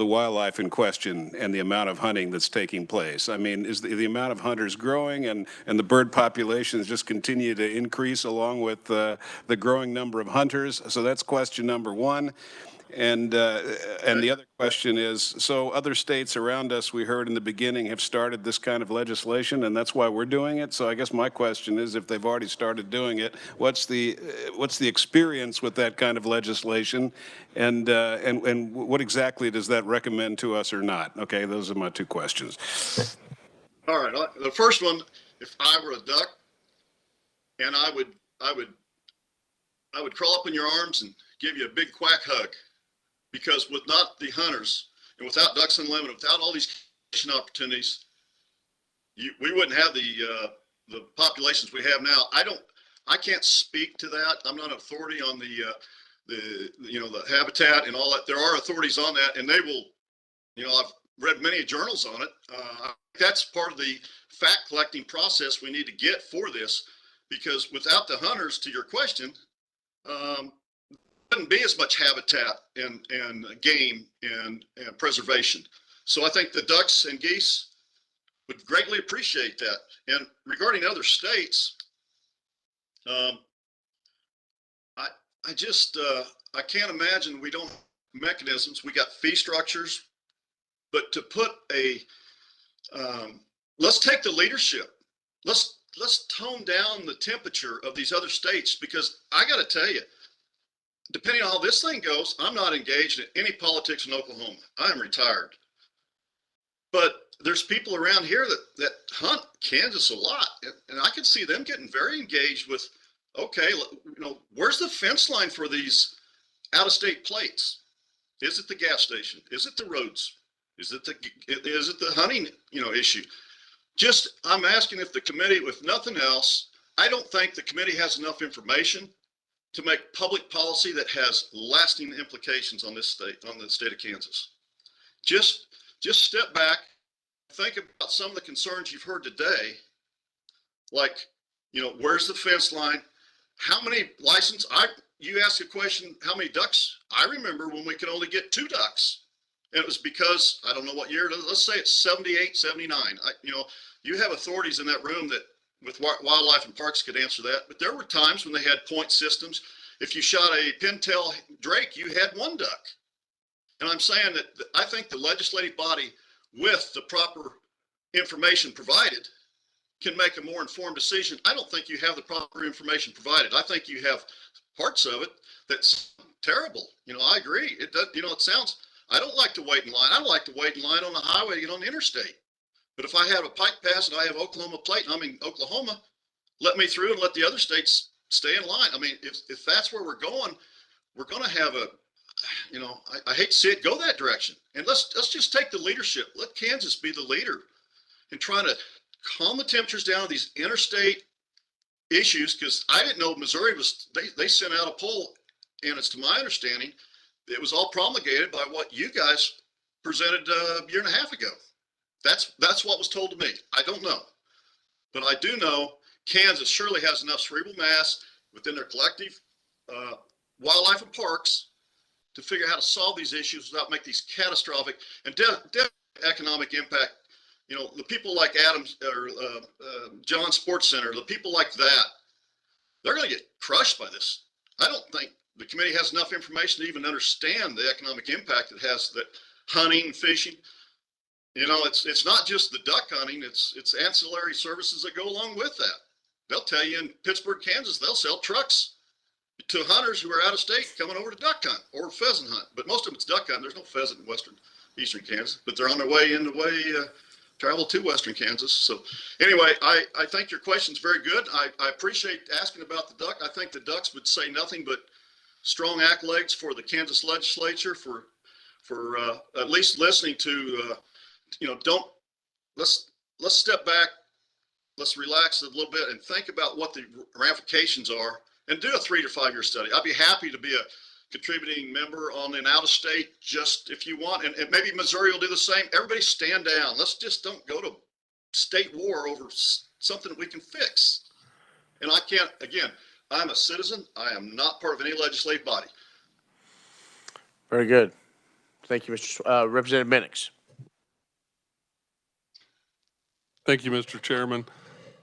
wildlife in question and the amount of hunting that's taking place? I mean, is the amount of hunters growing and the bird populations just continue to increase along with the growing number of hunters? So that's question number one. And the other question is, so other states around us, we heard in the beginning, have started this kind of legislation, and that's why we're doing it. So I guess my question is, if they've already started doing it, what's the experience with that kind of legislation, and what exactly does that recommend to us or not? Okay, those are my two questions. All right. The first one, if I were a duck, and I would crawl up in your arms and give you a big quack hug. Because without the hunters and without Ducks Unlimited, without all these opportunities, we wouldn't have the populations we have now. I can't speak to that. I'm not an authority on the habitat and all that. There are authorities on that, and they will, you know, I've read many journals on it. That's part of the fact collecting process we need to get for this, because without the hunters, to your question, wouldn't be as much habitat and game and preservation. So I think the ducks and geese would greatly appreciate that. And regarding other states, I can't imagine we don't have mechanisms. We got fee structures, but to put let's take the leadership. Let's tone down the temperature of these other states, because I got to tell you, depending on how this thing goes, I'm not engaged in any politics in Oklahoma. I'm retired. But there's people around here that hunt Kansas a lot, and I can see them getting very engaged with, okay, you know, where's the fence line for these out-of-state plates? Is it the gas station? Is it the roads? Is it the hunting, you know, issue? Just, I'm asking if the committee, if nothing else, I don't think the committee has enough information to make public policy that has lasting implications on this state, on the state of Kansas. Just step back, think about some of the concerns you've heard today, like, you know, where's the fence line? How many licenses? You asked a question, how many ducks? I remember when we could only get 2 ducks. And it was because, I don't know what year, let's say it's 78, 79. You know, you have authorities in that room that with Wildlife and Parks could answer that, but there were times when they had point systems. If you shot a pintail drake, you had 1 duck. And I'm saying that I think the legislative body, with the proper information provided, can make a more informed decision. I don't think you have the proper information provided. I think you have parts of it that's terrible. You know, I agree. It does, you know, it sounds, I don't like to wait in line. I don't like to wait in line on the highway to get on the interstate. But if I have a pike pass and I have Oklahoma plate and I'm in Oklahoma, let me through and let the other states stay in line. I mean, if that's where we're going to have a, you know, I hate to see it go that direction. And let's just take the leadership. Let Kansas be the leader in trying to calm the temperatures down of these interstate issues, because I didn't know Missouri was, they sent out a poll, and it's to my understanding, it was all promulgated by what you guys presented a year and a half ago. That's what was told to me. I don't know. But I do know Kansas surely has enough cerebral mass within their collective wildlife and parks to figure out how to solve these issues without making these catastrophic and economic impact. You know, the people like Adams or John Sports Center, the people like that, they're going to get crushed by this. I don't think the committee has enough information to even understand the economic impact it has, that hunting, fishing. You know, it's not just the duck hunting, it's ancillary services that go along with that. They'll tell you in Pittsburgh, Kansas, they'll sell trucks to hunters who are out of state coming over to duck hunt or pheasant hunt. But most of them it's duck hunt. There's no pheasant in eastern Kansas, but they're on their way travel to western Kansas. So anyway, I think your question's very good. I appreciate asking about the duck. I think the ducks would say nothing but strong accolades for the Kansas legislature for at least listening to you know, let's step back, let's relax a little bit and think about what the ramifications are and do a 3 to 5 year study. I'd be happy to be a contributing member on an out of state, just if you want, and maybe Missouri will do the same. Everybody stand down. Let's just don't go to state war over something that we can fix. And I can't, again, I'm a citizen. I am not part of any legislative body. Very good. Thank you, Mr. Representative Minix. Thank you, Mr. Chairman.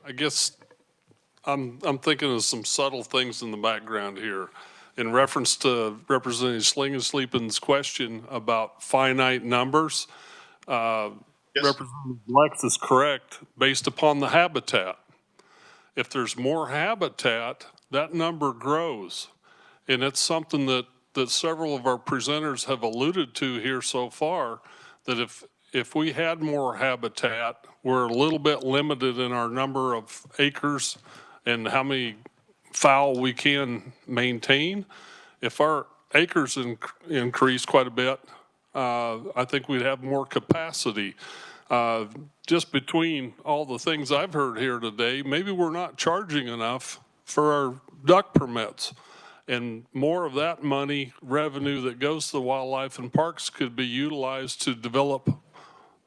I guess I'm thinking of some subtle things in the background here. In reference to Representative Slingensliepen's question about finite numbers, yes. Representative Lex is correct based upon the habitat. If there's more habitat, that number grows. And it's something that several of our presenters have alluded to here so far, that if we had more habitat, we're a little bit limited in our number of acres and how many fowl we can maintain. If our acres increase quite a bit, I think we'd have more capacity. Just between all the things I've heard here today, maybe we're not charging enough for our duck permits. And more of that money, revenue that goes to the wildlife and parks could be utilized to develop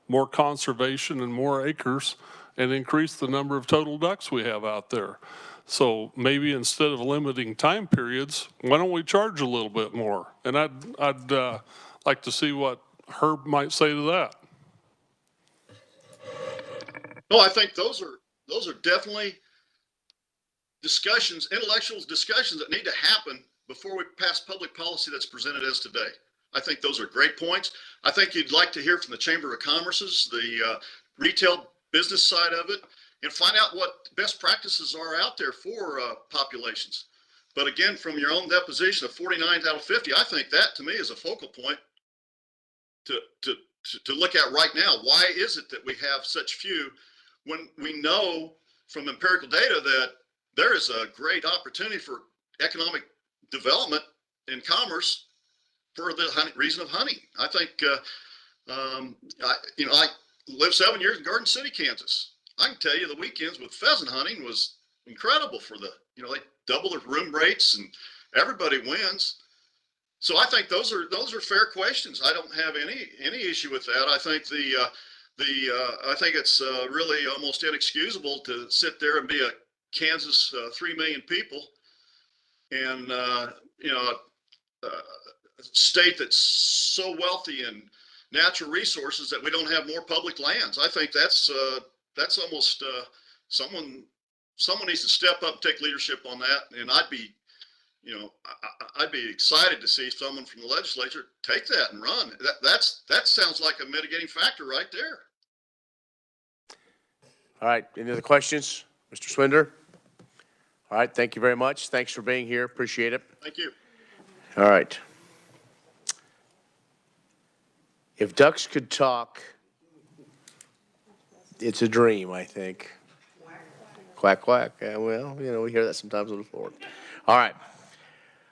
more conservation and more acres and increase the number of total ducks we have out there. So maybe instead of limiting time periods, why don't we charge a little bit more? And I'd like to see what Herb might say to that. No, I think those are definitely discussions, intellectual discussions that need to happen before we pass public policy that's presented as today. I think those are great points. I think you'd like to hear from the Chamber of Commerce's, the retail business side of it, and find out what best practices are out there for populations. But again, from your own deposition of 49 out of 50, I think that to me is a focal point to look at right now. Why is it that we have such few when we know from empirical data that there is a great opportunity for economic development and commerce for the reason of hunting? I think, I lived 7 years in Garden City, Kansas. I can tell you the weekends with pheasant hunting was incredible for they double the room rates and everybody wins. So I think those are fair questions. I don't have any issue with that. I think I think it's really almost inexcusable to sit there and be a Kansas 3 million people and state that's so wealthy in natural resources that we don't have more public lands. I think that's almost someone needs to step up and take leadership on that. And I'd be excited to see someone from the legislature take that and run. That sounds like a mitigating factor right there. All right, any other questions? Mr. Swinder? All right, thank you very much. Thanks for being here. Appreciate it. Thank you. All right. If ducks could talk, It's a dream, I think. Quack, quack. Well, we hear that sometimes on the floor. All right.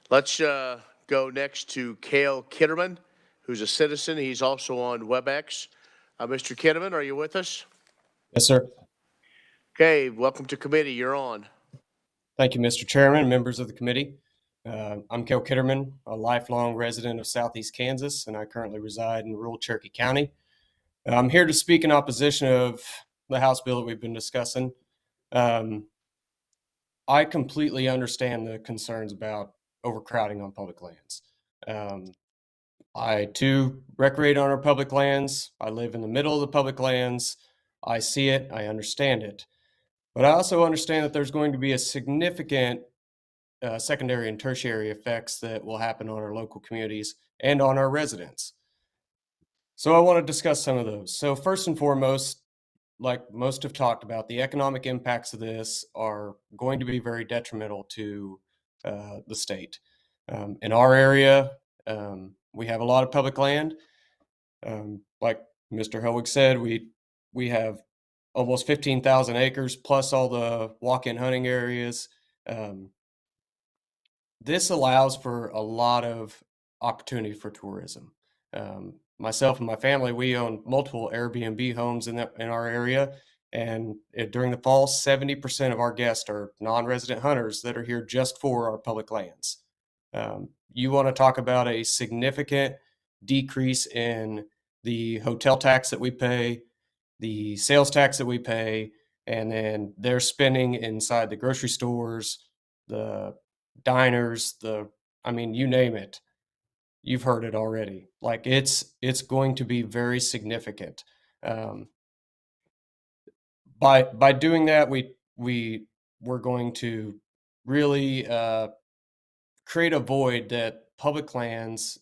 Let's go next to Cale Kitterman, who's a citizen. He's also on WebEx. Mr. Kitterman, are you with us? Yes, sir. Okay, welcome to committee. You're on. Thank you, Mr. Chairman, members of the committee. I'm Cale Kitterman, a lifelong resident of Southeast Kansas, and I currently reside in rural Cherokee County. I'm here to speak in opposition of the House bill that we've been discussing. I completely understand the concerns about overcrowding on public lands. I too recreate on our public lands. I live in the middle of the public lands. I see it, I understand it. But I also understand that there's going to be a significant secondary and tertiary effects that will happen on our local communities and on our residents. So I want to discuss some of those. So first and foremost, like most have talked about, the economic impacts of this are going to be very detrimental to the state. In our area, we have a lot of public land. Like Mr. Helwig said, we have almost 15,000 acres plus all the walk-in hunting areas. This allows for a lot of opportunity for tourism. Myself and my family, we own multiple Airbnb homes in our area. And during the fall, 70% of our guests are non-resident hunters that are here just for our public lands. You want to talk about a significant decrease in the hotel tax that we pay, the sales tax that we pay, and then their spending inside the grocery stores, the diners, you name it. You've heard it already. Like it's going to be very significant. By doing that, we're going to really create a void that public lands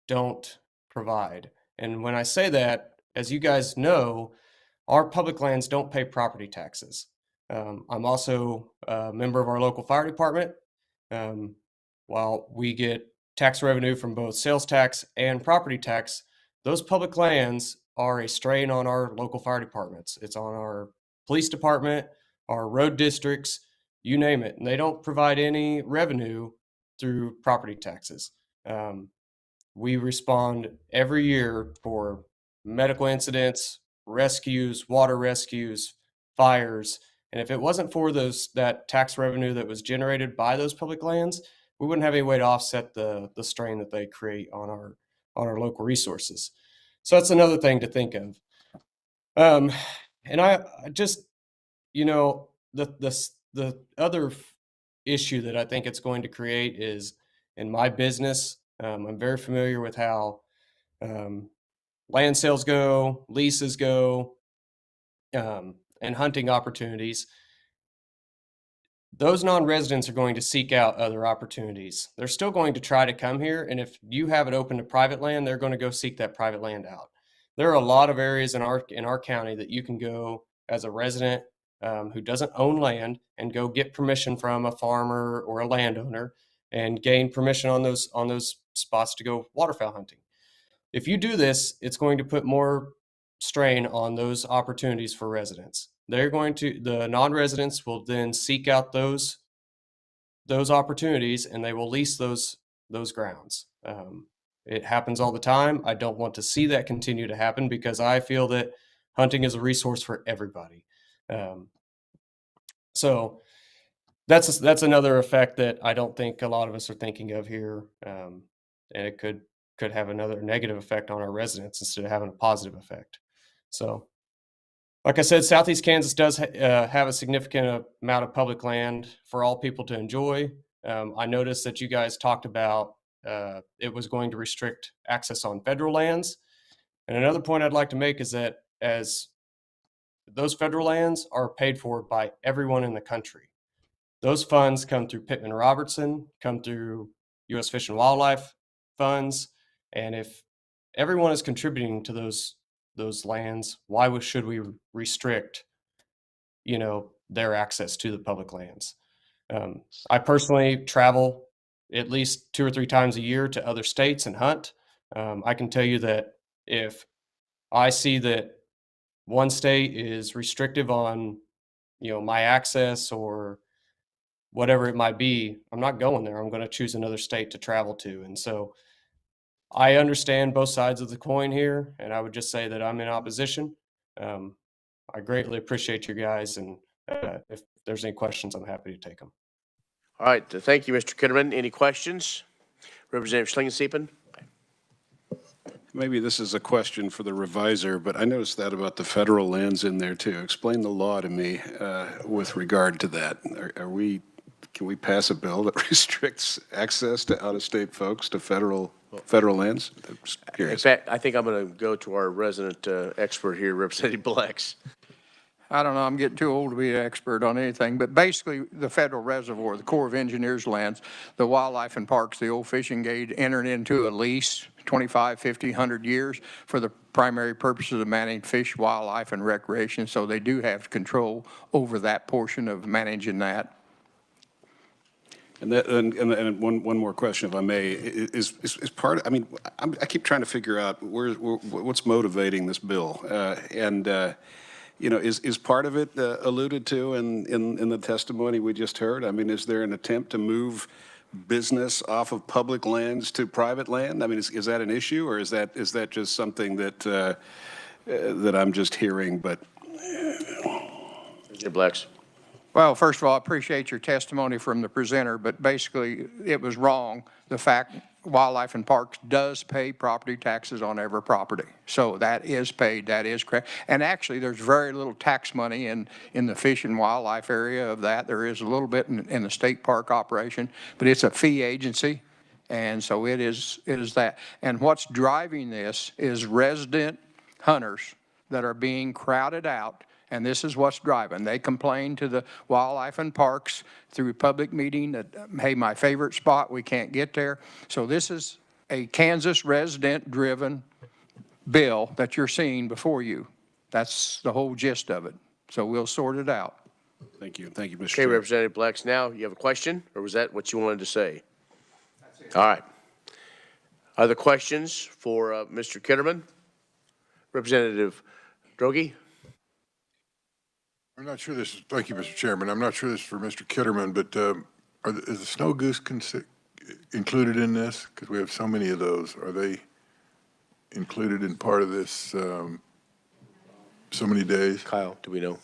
don't provide. And when I say that, as you guys know, our public lands don't pay property taxes. I'm also a member of our local fire department. While we get tax revenue from both sales tax and property tax, those public lands are a strain on our local fire departments. It's on our police department, our road districts, you name it. And they don't provide any revenue through property taxes. We respond every year for medical incidents, rescues, water rescues, fires. And if it wasn't for that tax revenue that was generated by those public lands, we wouldn't have any way to offset the strain that they create on our local resources. So that's another thing to think of. And I just, the other issue that I think it's going to create is in my business. I'm very familiar with how land sales go, leases go, and hunting opportunities. Those non-residents are going to seek out other opportunities. They're still going to try to come here, and if you have it open to private land, they're going to go seek that private land out. There are a lot of areas in our county that you can go as a resident who doesn't own land and go get permission from a farmer or a landowner and gain permission on those spots to go waterfowl hunting. If you do this, it's going to put more strain on those opportunities for residents. The non-residents will then seek out those opportunities and they will lease those grounds. It happens all the time. I don't want to see that continue to happen because I feel that hunting is a resource for everybody. So that's another effect that I don't think a lot of us are thinking of here. And it could have another negative effect on our residents instead of having a positive effect. So like I said, Southeast Kansas does have a significant amount of public land for all people to enjoy. I noticed that you guys talked about it was going to restrict access on federal lands. And another point I'd like to make is that as those federal lands are paid for by everyone in the country. Those funds come through Pittman-Robertson, come through U.S. Fish and Wildlife funds. And if everyone is contributing to those lands, why should we restrict, their access to the public lands? I personally travel at least 2 or 3 times a year to other states and hunt. I can tell you that if I see that one state is restrictive on, my access or whatever it might be, I'm not going there. I'm going to choose another state to travel to. And so I understand both sides of the coin here, and I would just say that I'm in opposition. I greatly appreciate you guys, and if there's any questions, I'm happy to take them. All right, thank you, Mr. Kitterman. Any questions? Representative Schlingensieben? Maybe this is a question for the reviser, but I noticed that about the federal lands in there too. Explain the law to me with regard to that. Can we pass a bill that restricts access to out-of-state folks to federal lands? I'm just In curious. fact, I think I'm going to go to our resident expert here, Representative Blex. I don't know, I'm getting too old to be an expert on anything, but basically the federal reservoir, the Corps of Engineers lands, the wildlife and parks, the old fishing gate entered into a lease 25, 50, 100 years for the primary purposes of managing fish, wildlife, and recreation. So they do have control over that portion of managing that. And one more question, if I may, is part of, I mean, I keep trying to figure out what's motivating this bill. Is part of it alluded to in the testimony we just heard? I mean, is there an attempt to move business off of public lands to private land? I mean, is that an issue, or is that just something that I'm just hearing? But Mr. Blex. Well, first of all, I appreciate your testimony from the presenter, but basically it was wrong. The fact Wildlife and Parks does pay property taxes on every property. So that is paid, that is correct. And actually there's very little tax money in the fish and wildlife area of that. There is a little bit in the state park operation, but it's a fee agency. And so it is that. And what's driving this is resident hunters that are being crowded out. And this is what's driving. They complain to the Wildlife and Parks through public meeting that, hey, my favorite spot, we can't get there. So this is a Kansas resident-driven bill that you're seeing before you. That's the whole gist of it. So we'll sort it out. Thank you. Thank you, Mr. Okay, Chair. Representative Blex, now you have a question, or was that what you wanted to say? That's it. All right. Other questions for Mr. Kitterman? Representative Droege? I'm not sure this is, thank you, Mr. Chairman. I'm not sure this is for Mr. Kitterman, but is the snow goose included in this? Because we have so many of those. Are they included in part of this so many days? Kyle, do we know?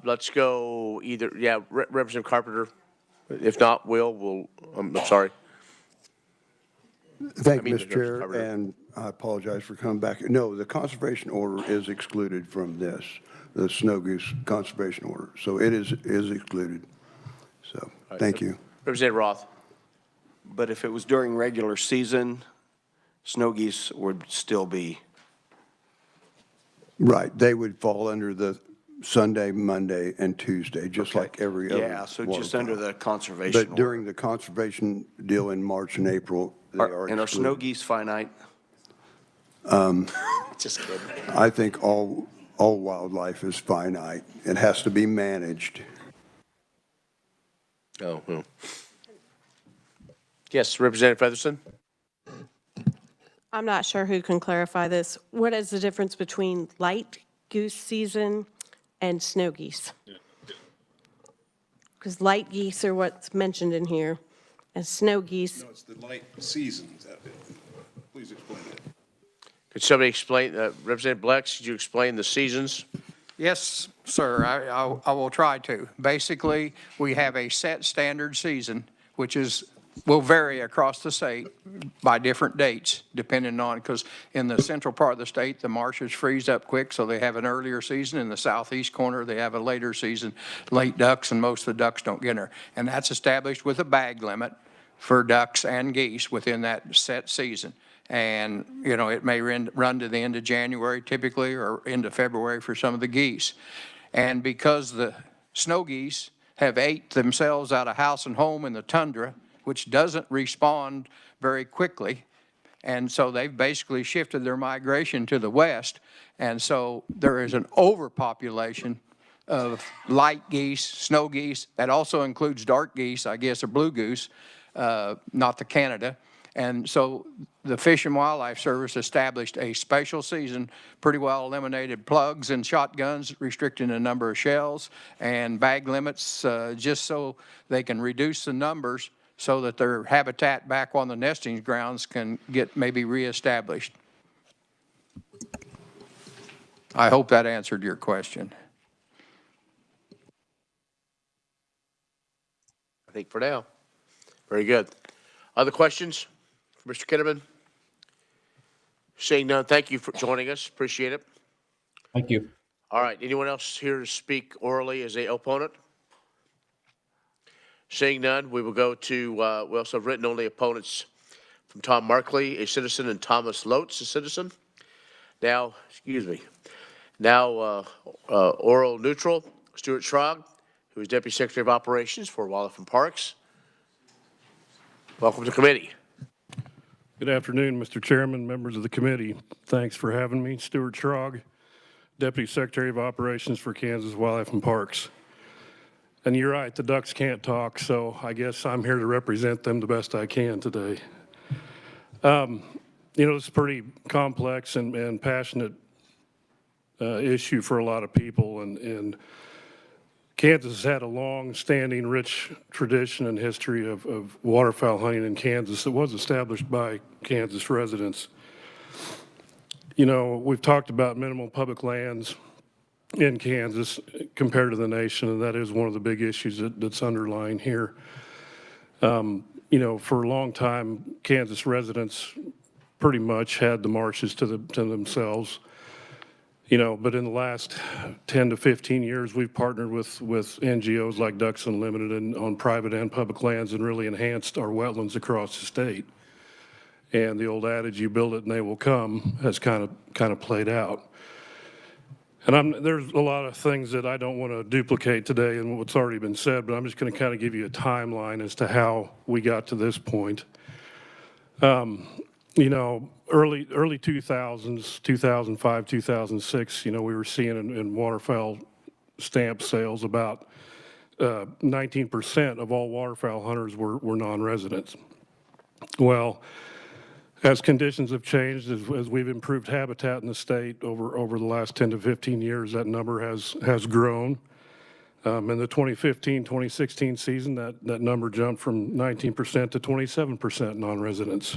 Let's go either, yeah, Representative Carpenter. If not, we'll, I'm sorry. Thank you, Mr. Chair, and I apologize for coming back. No, the conservation order is excluded from this, the snow goose conservation order. So it is excluded. So, thank you. Representative Roth. But if it was during regular season, snow geese would still be. Right, they would fall under the Sunday, Monday, and Tuesday, just like every other. Yeah, so just under the conservation But order. during the conservation deal in March and April, they are And are excluded. snow geese finite? Just kidding. I think all wildlife is finite. It has to be managed. Oh, well. Yes, Representative Featherston? I'm not sure who can clarify this. What is the difference between light goose season and snow geese? Because light geese are what's mentioned in here, and snow geese. No, it's the light seasons. Please explain that. Could somebody explain, Representative Blex, could you explain the seasons? Yes, sir, I will try to. Basically, we have a set standard season, which will vary across the state by different dates, depending on, because in the central part of the state, the marshes freeze up quick, so they have an earlier season. In the southeast corner, they have a later season, late ducks, and most of the ducks don't get there. And that's established with a bag limit for ducks and geese within that set season. And, you know, it may run to the end of January typically, or into February for some of the geese. And because the snow geese have ate themselves out of house and home in the tundra, which doesn't respond very quickly, and so they've basically shifted their migration to the west, and so there is an overpopulation of light geese, snow geese. That also includes dark geese, I guess, or blue goose, not to Canada. And so the Fish and Wildlife Service established a special season, pretty well eliminated plugs and shotguns, restricting the number of shells and bag limits, just so they can reduce the numbers so that their habitat back on the nesting grounds can get maybe reestablished. I hope that answered your question. I think for now. Very good. Other questions for Mr. Kitterman? Seeing none, thank you for joining us. Appreciate it. Thank you. All right, anyone else here to speak orally as a opponent? Seeing none, we will go to, we also have written only opponents from Tom Markley, a citizen, and Thomas Lotz, a citizen. Now, oral neutral, Stuart Schrog, who is Deputy Secretary of Operations for Wildlife and Parks. Welcome to committee. Good afternoon, Mr. Chairman, members of the committee. Thanks for having me. Stuart Schrog, Deputy Secretary of Operations for Kansas Wildlife and Parks. And you're right, the ducks can't talk, so I guess I'm here to represent them the best I can today. You know, it's a pretty complex and passionate issue for a lot of people, and Kansas has had a long-standing, rich tradition and history of waterfowl hunting in Kansas that was established by Kansas residents. You know, we've talked about minimal public lands in Kansas compared to the nation, and that is one of the big issues that's underlying here. You know, for a long time, Kansas residents pretty much had the marshes to themselves. You know, but in the last 10 to 15 years, we've partnered with NGOs like Ducks Unlimited and on private and public lands and really enhanced our wetlands across the state. And the old adage, you build it and they will come, has kind of played out. And there's a lot of things that I don't want to duplicate today and what's already been said, but I'm just going to kind of give you a timeline as to how we got to this point. You know, early 2000s, 2005, 2006, you know, we were seeing in waterfowl stamp sales about 19% of all waterfowl hunters were non-residents. Well, as conditions have changed, as we've improved habitat in the state over the last 10 to 15 years, that number has grown. In the 2015-2016 season, that number jumped from 19% to 27% non-residents.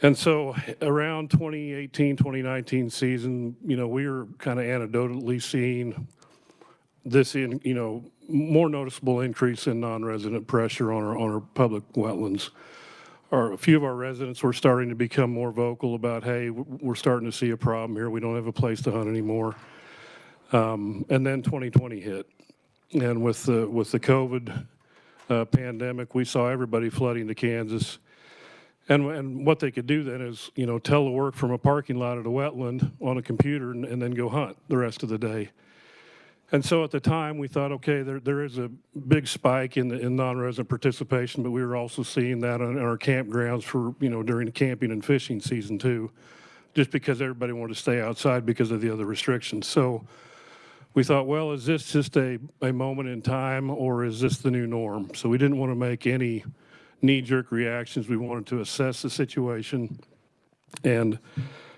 And so around 2018, 2019 season, you know, we were kind of anecdotally seeing this more noticeable increase in non-resident pressure on our public wetlands. A few of our residents were starting to become more vocal about, hey, we're starting to see a problem here. We don't have a place to hunt anymore. And then 2020 hit. And with the COVID pandemic, we saw everybody flooding to Kansas. And what they could do then is, you know, telework from a parking lot at a wetland on a computer and then go hunt the rest of the day. And so at the time we thought, okay, there is a big spike in non-resident participation, but we were also seeing that on our campgrounds for, you know, during the camping and fishing season too, just because everybody wanted to stay outside because of the other restrictions. So we thought, well, is this just a moment in time or is this the new norm? So we didn't want to make any knee-jerk reactions. We wanted to assess the situation. And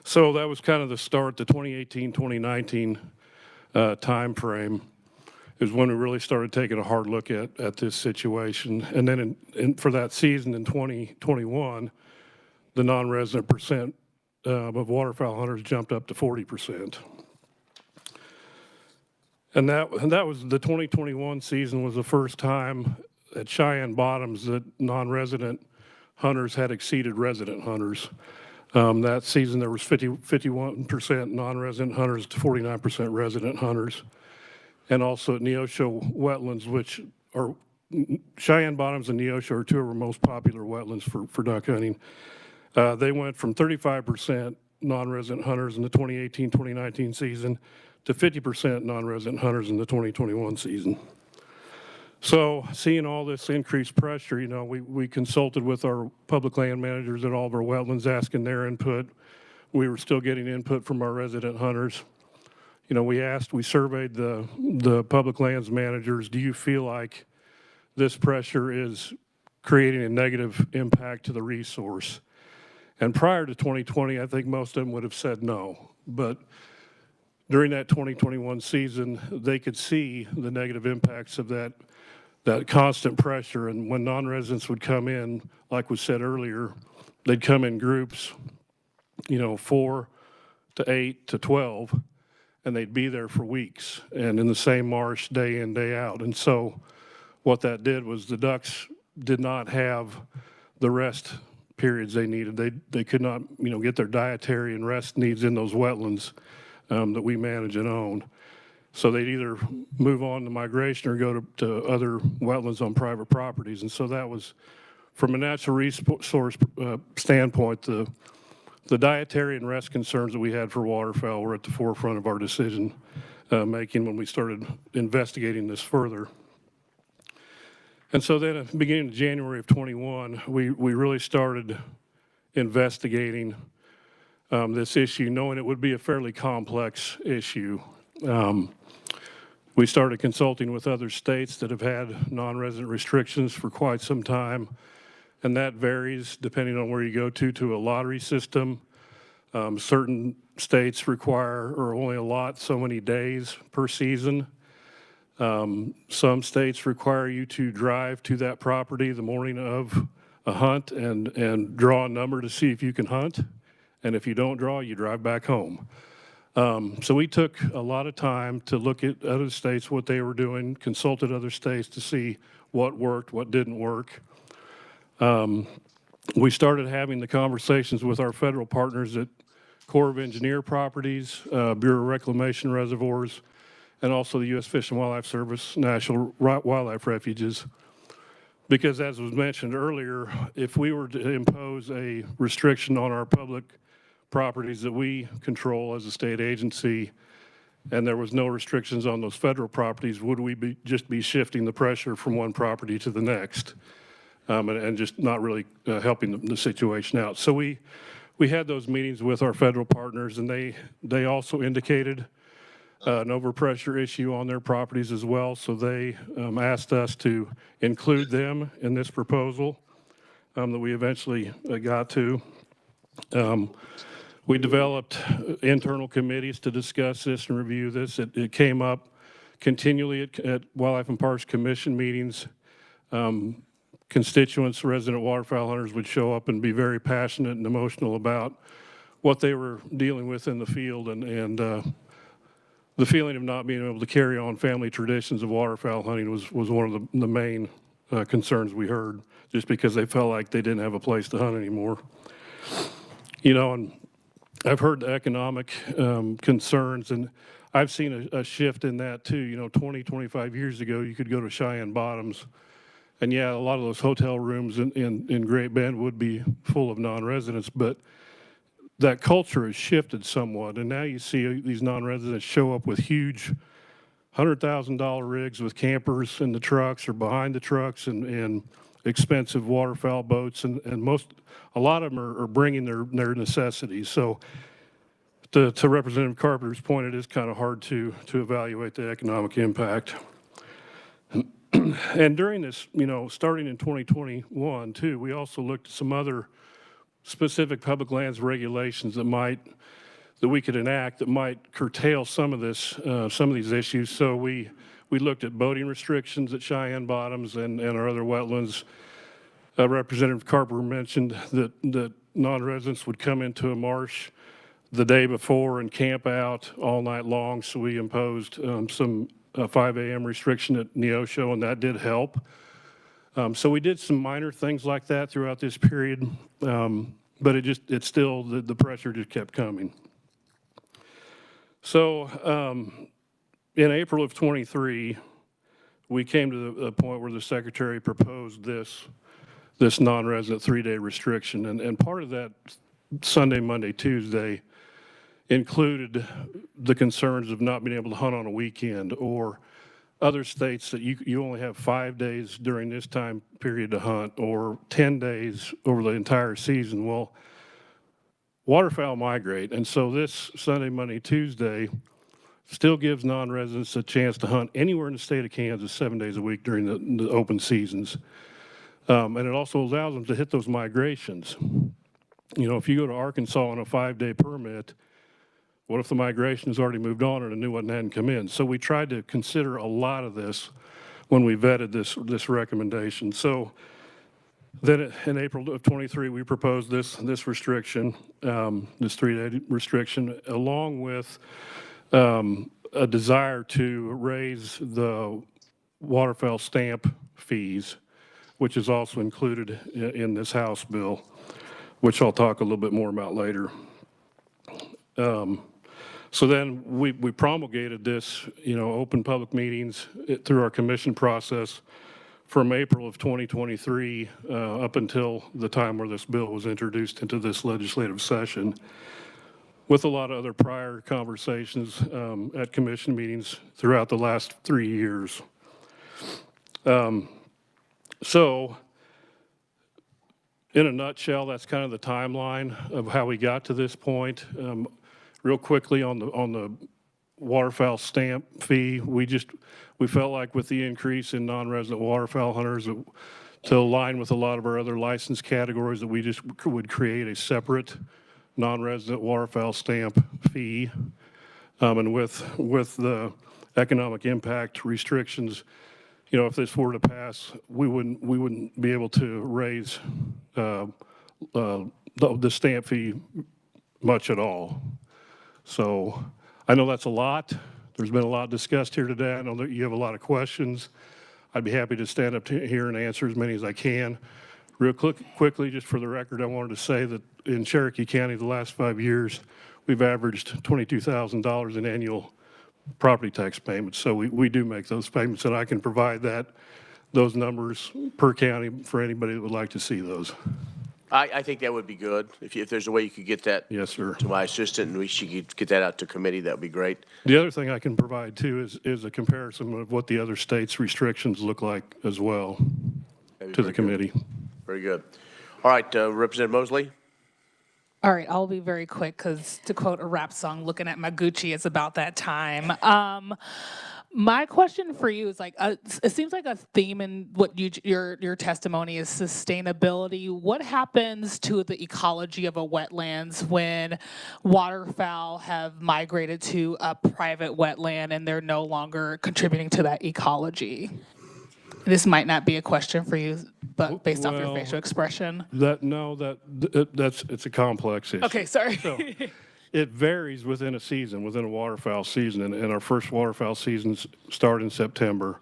so that was kind of the start, the 2018, 2019 time frame is when we really started taking a hard look at this situation. And then for that season in 2021, the non-resident percent of waterfowl hunters jumped up to 40%. And that was the 2021 season was the first time at Cheyenne Bottoms that non-resident hunters had exceeded resident hunters. That season there was 51% non-resident hunters to 49% resident hunters. And also at Neosho wetlands, which are Cheyenne Bottoms and Neosho are two of our most popular wetlands for duck hunting. They went from 35% non-resident hunters in the 2018-2019 season to 50% non-resident hunters in the 2021 season. So seeing all this increased pressure, you know, we consulted with our public land managers at all of our wetlands, asking their input. We were still getting input from our resident hunters. You know, we surveyed the public lands managers. Do you feel like this pressure is creating a negative impact to the resource. And prior to 2020, I think most of them would have said no. But during that 2021 season, they could see the negative impacts of that constant pressure. And when non-residents would come in, like was said earlier, they'd come in groups, 4 to 8 to 12, and they'd be there for weeks and in the same marsh day in, day out. And so what that did was the ducks did not have the rest periods they needed. They could not, get their dietary and rest needs in those wetlands that we manage and own. So they'd either move on to migration or go to other wetlands on private properties. And so that was, from a natural resource standpoint, the dietary and rest concerns that we had for waterfowl were at the forefront of our decision making when we started investigating this further. And so then at the beginning of January of 21, we really started investigating this issue, knowing it would be a fairly complex issue. We started consulting with other states that have had non-resident restrictions for quite some time, and that varies depending on where you go to a lottery system. Certain states require or only allot so many days per season. Some states require you to drive to that property the morning of a hunt and draw a number to see if you can hunt. And if you don't draw, you drive back home. So we took a lot of time to look at other states, what they were doing, consulted other states to see what worked, what didn't work. We started having the conversations with our federal partners at Corps of Engineer Properties, Bureau of Reclamation Reservoirs, and also the U.S. Fish and Wildlife Service National Wildlife Refuges. Because as was mentioned earlier, if we were to impose a restriction on our public properties that we control as a state agency, and there was no restrictions on those federal properties, would we just be shifting the pressure from one property to the next and just not really helping the situation out? So we had those meetings with our federal partners, and they also indicated an overpressure issue on their properties as well. So they asked us to include them in this proposal that we eventually got to. We developed internal committees to discuss this and review this. It came up continually at Wildlife and Parks Commission meetings. Constituents, resident waterfowl hunters would show up and be very passionate and emotional about what they were dealing with in the field and the feeling of not being able to carry on family traditions of waterfowl hunting was one of the main concerns we heard, just because they felt like they didn't have a place to hunt anymore. And I've heard the economic concerns, and I've seen a shift in that too. 20, 25 years ago, you could go to Cheyenne Bottoms, and yeah, a lot of those hotel rooms in Great Bend would be full of non-residents, but that culture has shifted somewhat, and now you see these non-residents show up with huge $100,000 rigs with campers in the trucks or behind the trucks and expensive waterfowl boats, and a lot of them are bringing their necessities. So to Representative Carpenter's point, it is kind of hard to evaluate the economic impact. And during this, starting in 2021 too, we also looked at some other specific public lands regulations that we could enact that might curtail some of these issues. So we looked at boating restrictions at Cheyenne Bottoms and our other wetlands. Representative Carpenter mentioned that non-residents would come into a marsh the day before and camp out all night long. So we imposed some 5 a.m. restriction at Neosho, and that did help. So we did some minor things like that throughout this period, but it's still, the pressure just kept coming. So in April of 23, we came to the point where the Secretary proposed this non-resident 3-day restriction, and part of that Sunday, Monday, Tuesday included the concerns of not being able to hunt on a weekend, or other states that you only have 5 days during this time period to hunt, or 10 days over the entire season. Well, waterfowl migrate, and so this Sunday, Monday, Tuesday still gives non-residents a chance to hunt anywhere in the state of Kansas 7 days a week during the open seasons. And it also allows them to hit those migrations. You know, if you go to Arkansas on a 5-day permit, what if the migration has already moved on and a new one hadn't come in? So we tried to consider a lot of this when we vetted this recommendation. So then in April of 23, we proposed this restriction, this 3-day restriction, along with a desire to raise the waterfowl stamp fees, which is also included in this House bill, which I'll talk a little bit more about later. So then we promulgated this, you know, open public meetings through our commission process from April of 2023 up until the time where this bill was introduced into this legislative session, with a lot of other prior conversations at commission meetings throughout the last 3 years. So in a nutshell, that's kind of the timeline of how we got to this point. Real quickly on the waterfowl stamp fee, we felt like with the increase in non-resident waterfowl hunters to align with a lot of our other license categories that we just would create a separate non-resident waterfowl stamp fee. And with the economic impact restrictions, you know, if this were to pass, we wouldn't be able to raise the stamp fee much at all. So I know that's a lot. There's been a lot discussed here today. I know that you have a lot of questions. I'd be happy to stand up here and answer as many as I can. Real quickly, just for the record, I wanted to say that in Cherokee County, the last 5 years, we've averaged $22,000 in annual property tax payments. So we do make those payments, and I can provide those numbers per county for anybody that would like to see those. I think that would be good. If there's a way you could get that yes, sir, to my assistant, and we should get that out to committee, that would be great. The other thing I can provide too is a comparison of what the other states' restrictions look like as well to the committee. Very good. All right, Representative Mosley. All right, I'll be very quick because to quote a rap song, looking at my Gucci, it's about that time. My question for you is like, it seems like a theme in what your testimony is sustainability. What happens to the ecology of a wetlands when waterfowl have migrated to a private wetland and they're no longer contributing to that ecology? This might not be a question for you, but based off your facial expression. It's a complex issue. Okay, sorry. So, it varies within a season, within a waterfowl season, and our first waterfowl seasons start in September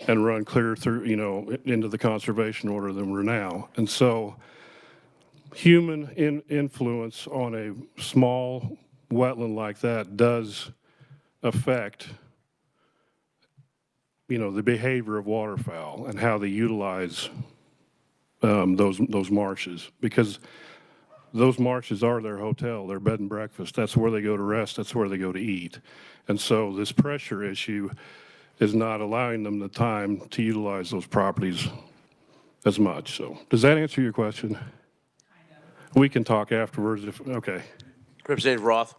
and run clear through, you know, into the conservation order that we're now. And so human influence on a small wetland like that does affect, you know, the behavior of waterfowl and how they utilize those marshes, because those marshes are their hotel, their bed and breakfast. That's where they go to rest. That's where they go to eat. And so this pressure issue is not allowing them the time to utilize those properties as much. So does that answer your question? Kind of. We can talk afterwards if, okay. Representative Roth.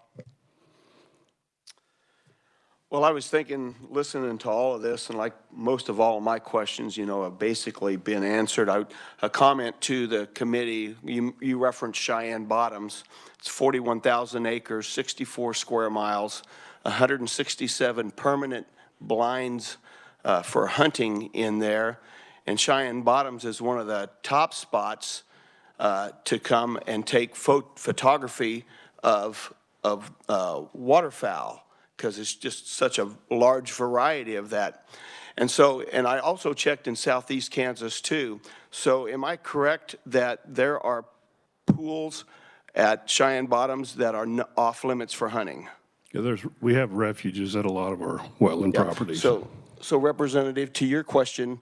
Well, I was thinking, listening to all of this, and like most of all of my questions, you know, have basically been answered. A comment to the committee, you referenced Cheyenne Bottoms. It's 41,000 acres, 64 square miles, 167 permanent blinds for hunting in there. And Cheyenne Bottoms is one of the top spots to come and take photography of waterfowl, because it's just such a large variety of that. And so, and I also checked in southeast Kansas too. So am I correct that there are pools at Cheyenne Bottoms that are off limits for hunting? Yeah, we have refuges at a lot of our wetland properties. So Representative, to your question,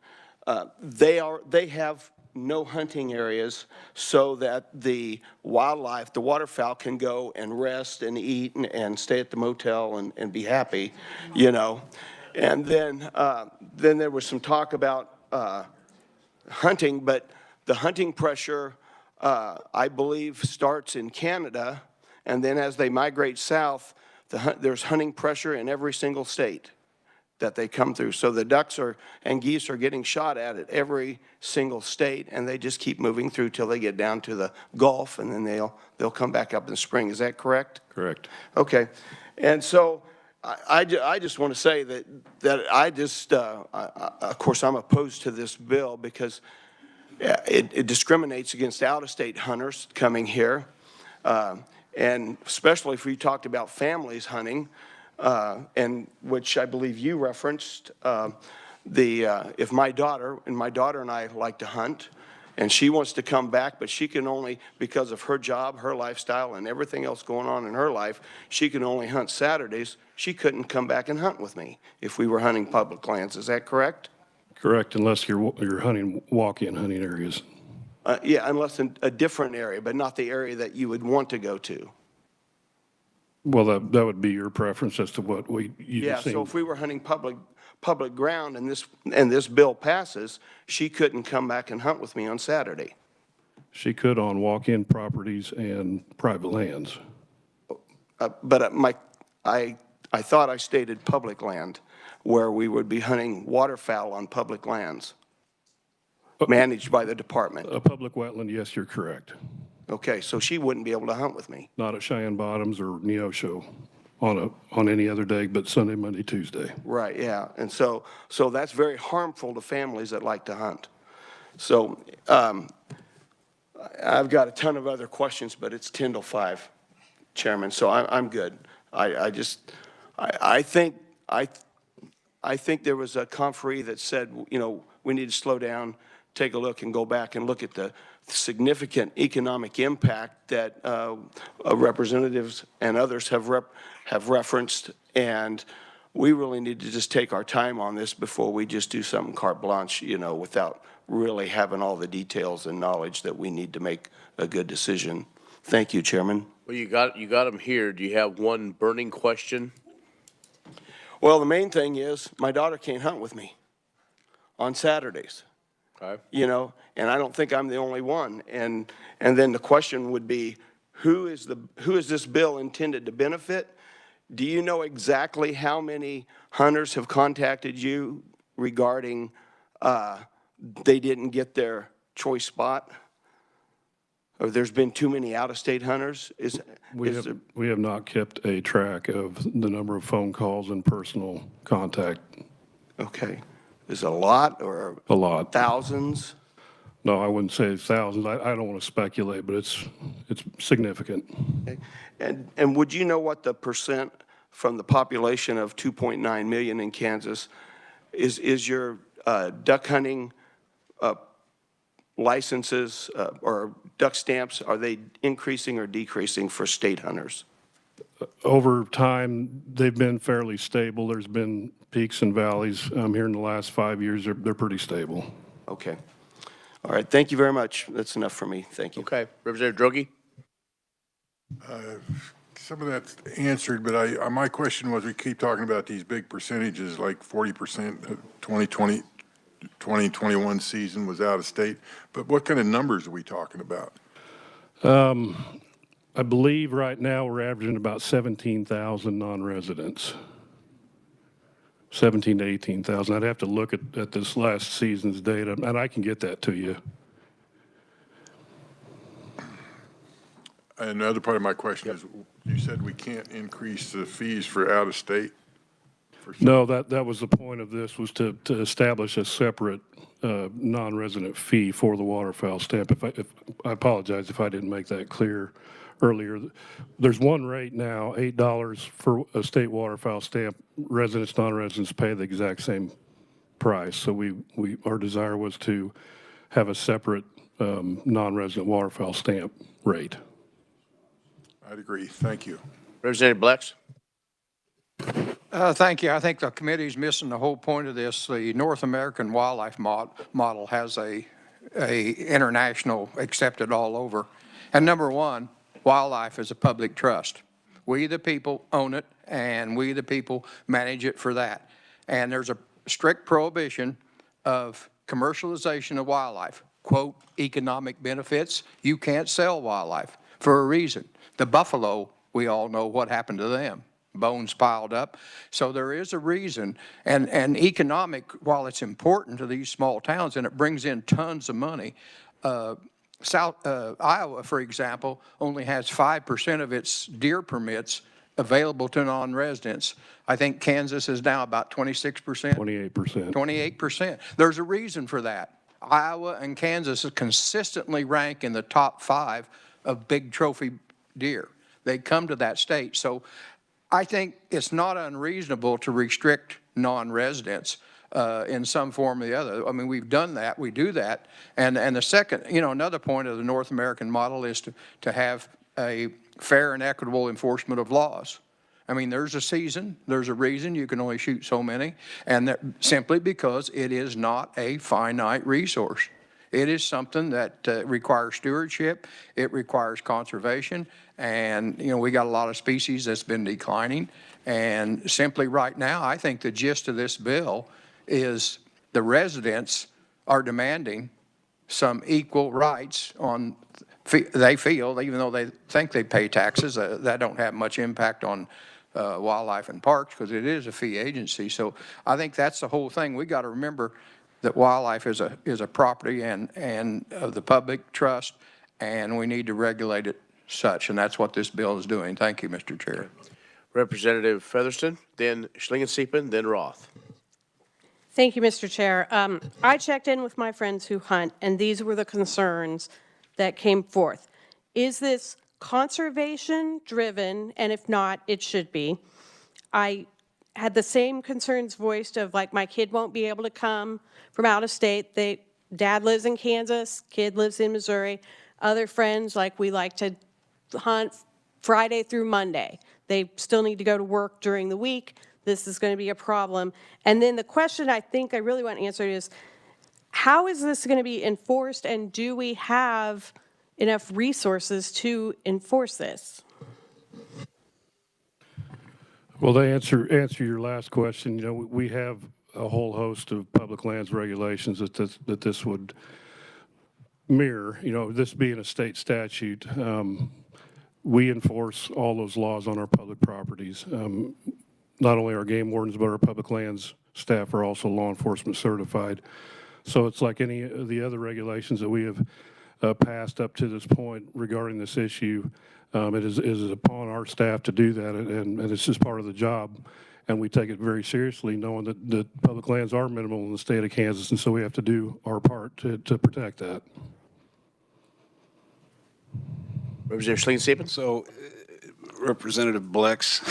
they have no hunting areas so that the wildlife, the waterfowl, can go and rest and eat and stay at the motel and be happy, you know. And then there was some talk about hunting, but the hunting pressure, I believe, starts in Canada, and then as they migrate south, there's hunting pressure in every single state. that they come through. So the ducks and geese are getting shot at every single state, and they just keep moving through till they get down to the Gulf, and then they'll come back up in the spring. Is that correct? Correct. Okay. And so I just want to say that I just, of course, I'm opposed to this bill because it discriminates against out-of-state hunters coming here. And especially if we talked about families hunting, and which I believe you referenced, if my daughter and I like to hunt, and she wants to come back, but she can only, because of her job, her lifestyle, and everything else going on in her life, she can only hunt Saturdays. She couldn't come back and hunt with me if we were hunting public lands. Is that correct? Correct, unless you're hunting walk-in hunting areas. Yeah, unless in a different area, but not the area that you would want to go to. Well, that would be your preference as to what Yeah, so if we were hunting public ground and this bill passes, she couldn't come back and hunt with me on Saturday. She could on walk-in properties and private lands. But I thought I stated public land, where we would be hunting waterfowl on public lands managed by the department. A public wetland, yes, you're correct. Okay, so she wouldn't be able to hunt with me. Not at Cheyenne Bottoms or Neosho on any other day but Sunday, Monday, Tuesday. Right, yeah. And so that's very harmful to families that like to hunt. So I've got a ton of other questions, but it's 10 till 5, Chairman, so I'm good. I think there was a conferee that said, you know, we need to slow down, take a look, and go back and look at the significant economic impact that representatives and others have referenced, and we really need to just take our time on this before we just do something carte blanche, you know, without really having all the details and knowledge that we need to make a good decision. Thank you, Chairman. Well, you got them here. Do you have one burning question? Well, the main thing is my daughter can't hunt with me on Saturdays. Okay. You know, and I don't think I'm the only one. And then the question would be, who is this bill intended to benefit? Do you know exactly how many hunters have contacted you regarding they didn't get their choice spot? Or there's been too many out-of-state hunters? We have not kept a track of the number of phone calls and personal contact. Okay. Is it a lot or? A lot. Thousands? No, I wouldn't say thousands. I don't want to speculate, but it's significant. Okay. And would you know what the percent from the population of 2.9 million in Kansas is your duck hunting licenses or duck stamps, are they increasing or decreasing for state hunters? Over time, they've been fairly stable. There's been peaks and valleys. Here in the last 5 years, they're pretty stable. Okay. All right. Thank you very much. That's enough for me. Thank you. Okay. Representative Droege? Some of that's answered, but my question was, we keep talking about these big percentages, like 40% of 2021 season was out of state, but what kind of numbers are we talking about? I believe right now we're averaging about 17,000 non-residents. 17 to 18,000. I'd have to look at this last season's data, and I can get that to you. And the other part of my question is, you said we can't increase the fees for out of state? No, that was the point of this, was to establish a separate non-resident fee for the waterfowl stamp. I apologize if I didn't make that clear earlier. There's one rate now, $8 for a state waterfowl stamp. Residents, non-residents pay the exact same price. So our desire was to have a separate non-resident waterfowl stamp rate. I'd agree. Thank you. Representative Blex? Thank you. I think the committee's missing the whole point of this. The North American wildlife model has a international accepted all over. And number one, wildlife is a public trust. We the people own it, and we the people manage it for that. And there's a strict prohibition of commercialization of wildlife. Quote, economic benefits. You can't sell wildlife for a reason. The buffalo, we all know what happened to them. bones piled up. So there is a reason. And economic, while it's important to these small towns and it brings in tons of money, Iowa, for example, only has 5% of its deer permits available to non-residents. I think Kansas is now about 26%. 28%. 28%. There's a reason for that. Iowa and Kansas consistently rank in the top 5 of big trophy deer. They come to that state. So I think it's not unreasonable to restrict non-residents in some form or the other. I mean, we've done that, we do that. And the second, another point of the North American model is to have a fair and equitable enforcement of laws. I mean, there's a season, there's a reason you can only shoot so many, and that simply because it is not a finite resource. It is something that requires stewardship, it requires conservation, and we got a lot of species that's been declining. And simply right now, I think the gist of this bill is the residents are demanding some equal rights on, they feel, even though they think they pay taxes, that don't have much impact on wildlife and parks because it is a fee agency. So I think that's the whole thing. We got to remember that wildlife is a property and of the public trust, and we need to regulate it such, and that's what this bill is doing. Thank you, Mr. Chair. Representative Featherston, then Schlingensieben, then Roth. Thank you, Mr. Chair. I checked in with my friends who hunt, and these were the concerns that came forth. Is this conservation driven? And if not, it should be. I had the same concerns voiced of like my kid won't be able to come from out of state. Dad lives in Kansas, kid lives in Missouri. Other friends, like we like to hunt Friday through Monday. They still need to go to work during the week. This is going to be a problem. And then the question I think I really want answered is, how is this going to be enforced, and do we have enough resources to enforce this? Well, to answer your last question, we have a whole host of public lands regulations that this would mirror. This being a state statute, we enforce all those laws on our public properties. Not only our game wardens, but our public lands staff are also law enforcement certified. So it's like any of the other regulations that we have passed up to this point regarding this issue. It is upon our staff to do that, and it's just part of the job. And we take it very seriously, knowing that public lands are minimal in the state of Kansas, and so we have to do our part to protect that. Representative Schlingensieben. So, Representative Blex,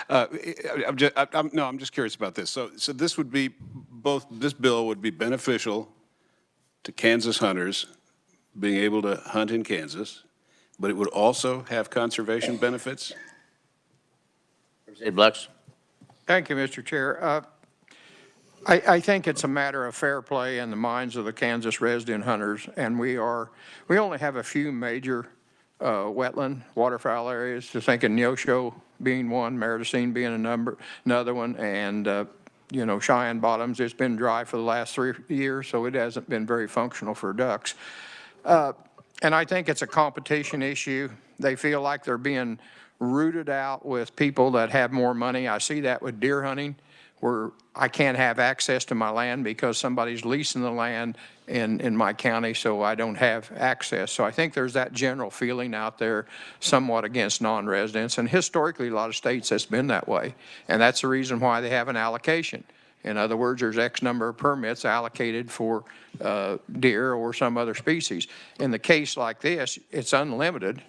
I'm just curious about this. So this would be this bill would be beneficial to Kansas hunters being able to hunt in Kansas, but it would also have conservation benefits? Representative Blex. Thank you, Mr. Chair. I think it's a matter of fair play in the minds of the Kansas resident hunters, and we only have a few major wetland waterfowl areas, to think of Neosho being one, Meridocene being another one, and Cheyenne Bottoms. It's been dry for the last 3 years, so it hasn't been very functional for ducks. And I think it's a competition issue. They feel like they're being rooted out with people that have more money. I see that with deer hunting, where I can't have access to my land because somebody's leasing the land in my county, so I don't have access. So I think there's that general feeling out there somewhat against non-residents. And historically, a lot of states, that's been that way. And that's the reason why they have an allocation. In other words, there's X number of permits allocated for deer or some other species. In the case like this, it's unlimited.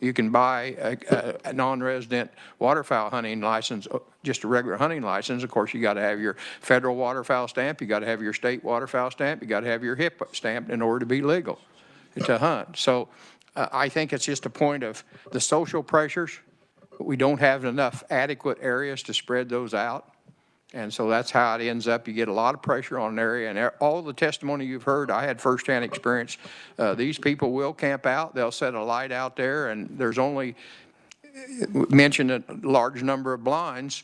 You can buy a non-resident waterfowl hunting license, just a regular hunting license. Of course, you got to have your federal waterfowl stamp, you got to have your state waterfowl stamp, you got to have your HIP stamp in order to be legal to hunt. So I think it's just a point of the social pressures. We don't have enough adequate areas to spread those out. And so that's how it ends up. You get a lot of pressure on an area, and all the testimony you've heard, I had firsthand experience. These people will camp out. They'll set a light out there, and there's only, mentioned a large number of blinds.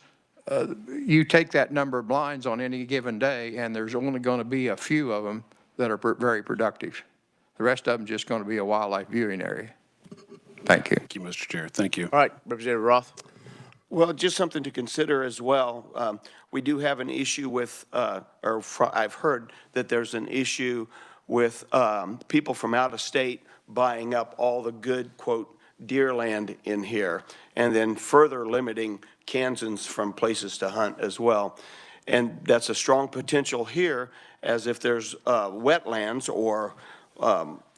You take that number of blinds on any given day, and there's only going to be a few of them that are very productive. The rest of them just going to be a wildlife viewing area. Thank you. Thank you, Mr. Chair. Thank you. All right, Representative Roth. Well, just something to consider as well. We do have an issue with, I've heard that there's an issue with people from out of state buying up all the good, quote, deer land in here, and then further limiting Kansans from places to hunt as well. And that's a strong potential here, as if there's wetlands or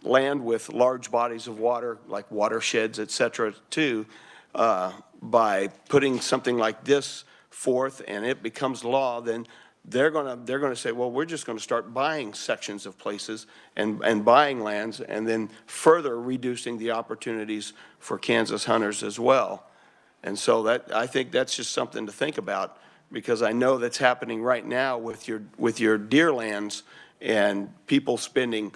land with large bodies of water, like watersheds, et cetera, too, by putting something like this forth and it becomes law, then they're gonna say, well, we're just gonna start buying sections of places and buying lands, and then further reducing the opportunities for Kansas hunters as well. And so that, I think that's just something to think about, because I know that's happening right now with your deer lands, and people spending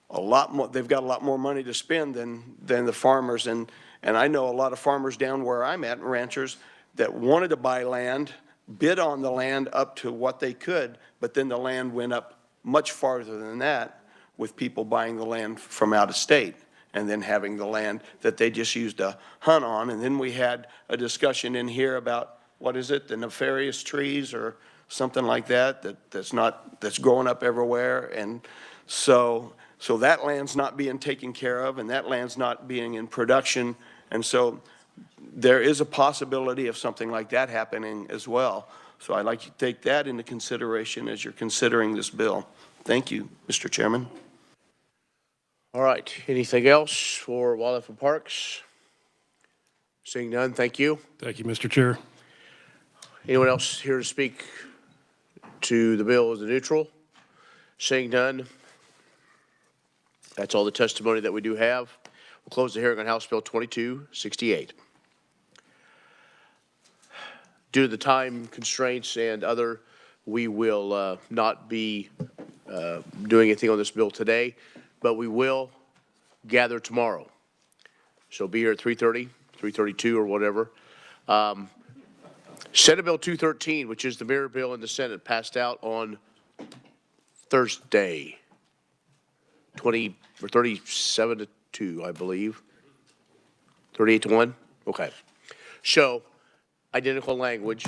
a lot more, they've got a lot more money to spend than the farmers. And I know a lot of farmers down where I'm at, ranchers, that wanted to buy land, bid on the land up to what they could, but then the land went up much farther than that, with people buying the land from out of state and then having the land that they just used to hunt on. And then we had a discussion in here about, what is it, the nefarious trees or something like that, that's growing up everywhere. And so that land's not being taken care of, and that land's not being in production. And so there is a possibility of something like that happening as well. So I'd like you to take that into consideration as you're considering this bill. Thank you, Mr. Chairman. All right, anything else for Wildlife and Parks? Seeing none, thank you. Thank you, Mr. Chair. Anyone else here to speak to the bill as a neutral? Seeing none, that's all the testimony that we do have. We'll close the hearing on House Bill 2268. Due to the time constraints and other, we will not be doing anything on this bill today, but we will gather tomorrow. So be here at 3:30, 3:32 or whatever. Senate Bill 213, which is the mirror bill in the Senate, passed out on Thursday, 37 to 2, I believe. 38 to 1? Okay. So, identical language.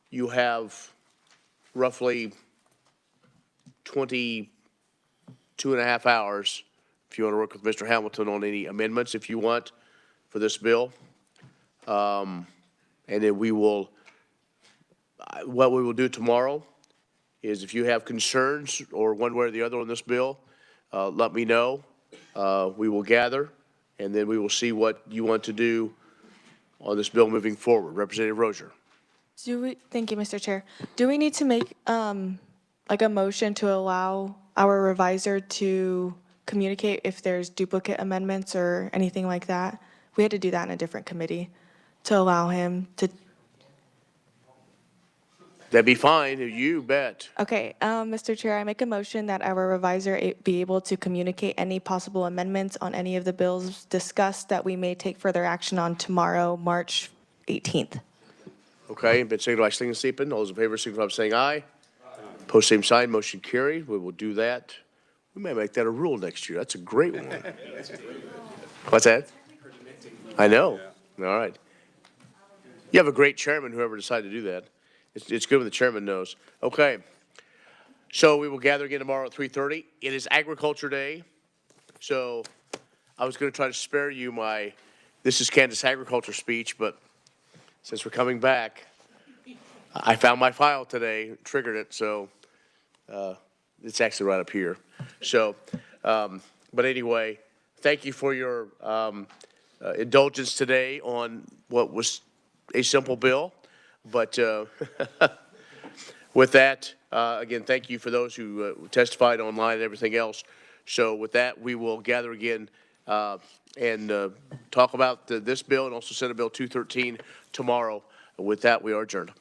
You have roughly 22 and a half hours if you want to work with Mr. Hamilton on any amendments if you want for this bill. And then we will, what we will do tomorrow is if you have concerns or one way or the other on this bill, let me know. We will gather, and then we will see what you want to do on this bill moving forward. Representative Rozier. Thank you, Mr. Chair. Do we need to make like a motion to allow our reviser to communicate if there's duplicate amendments or anything like that? We had to do that in a different committee to allow him to. That'd be fine, you bet. Okay, Mr. Chair, I make a motion that our reviser be able to communicate any possible amendments on any of the bills discussed that we may take further action on tomorrow, March 18th. Okay, been seconded by Slingenstiepen. All those in favor signify by saying aye. Post same sign, motion carried. We will do that. We may make that a rule next year. That's a great one. What's that? I know. All right. You have a great chairman, whoever decided to do that. It's good when the chairman knows. Okay. So we will gather again tomorrow at 3:30. It is Agriculture Day. So I was going to try to spare you my "This is Kansas Agriculture" speech, but since we're coming back, I found my file today, triggered it, so it's actually right up here. So, but anyway, thank you for your indulgence today on what was a simple bill. But with that, again, thank you for those who testified online and everything else. So with that, we will gather again and talk about this bill and also Senate Bill 213 tomorrow. With that, we are adjourned.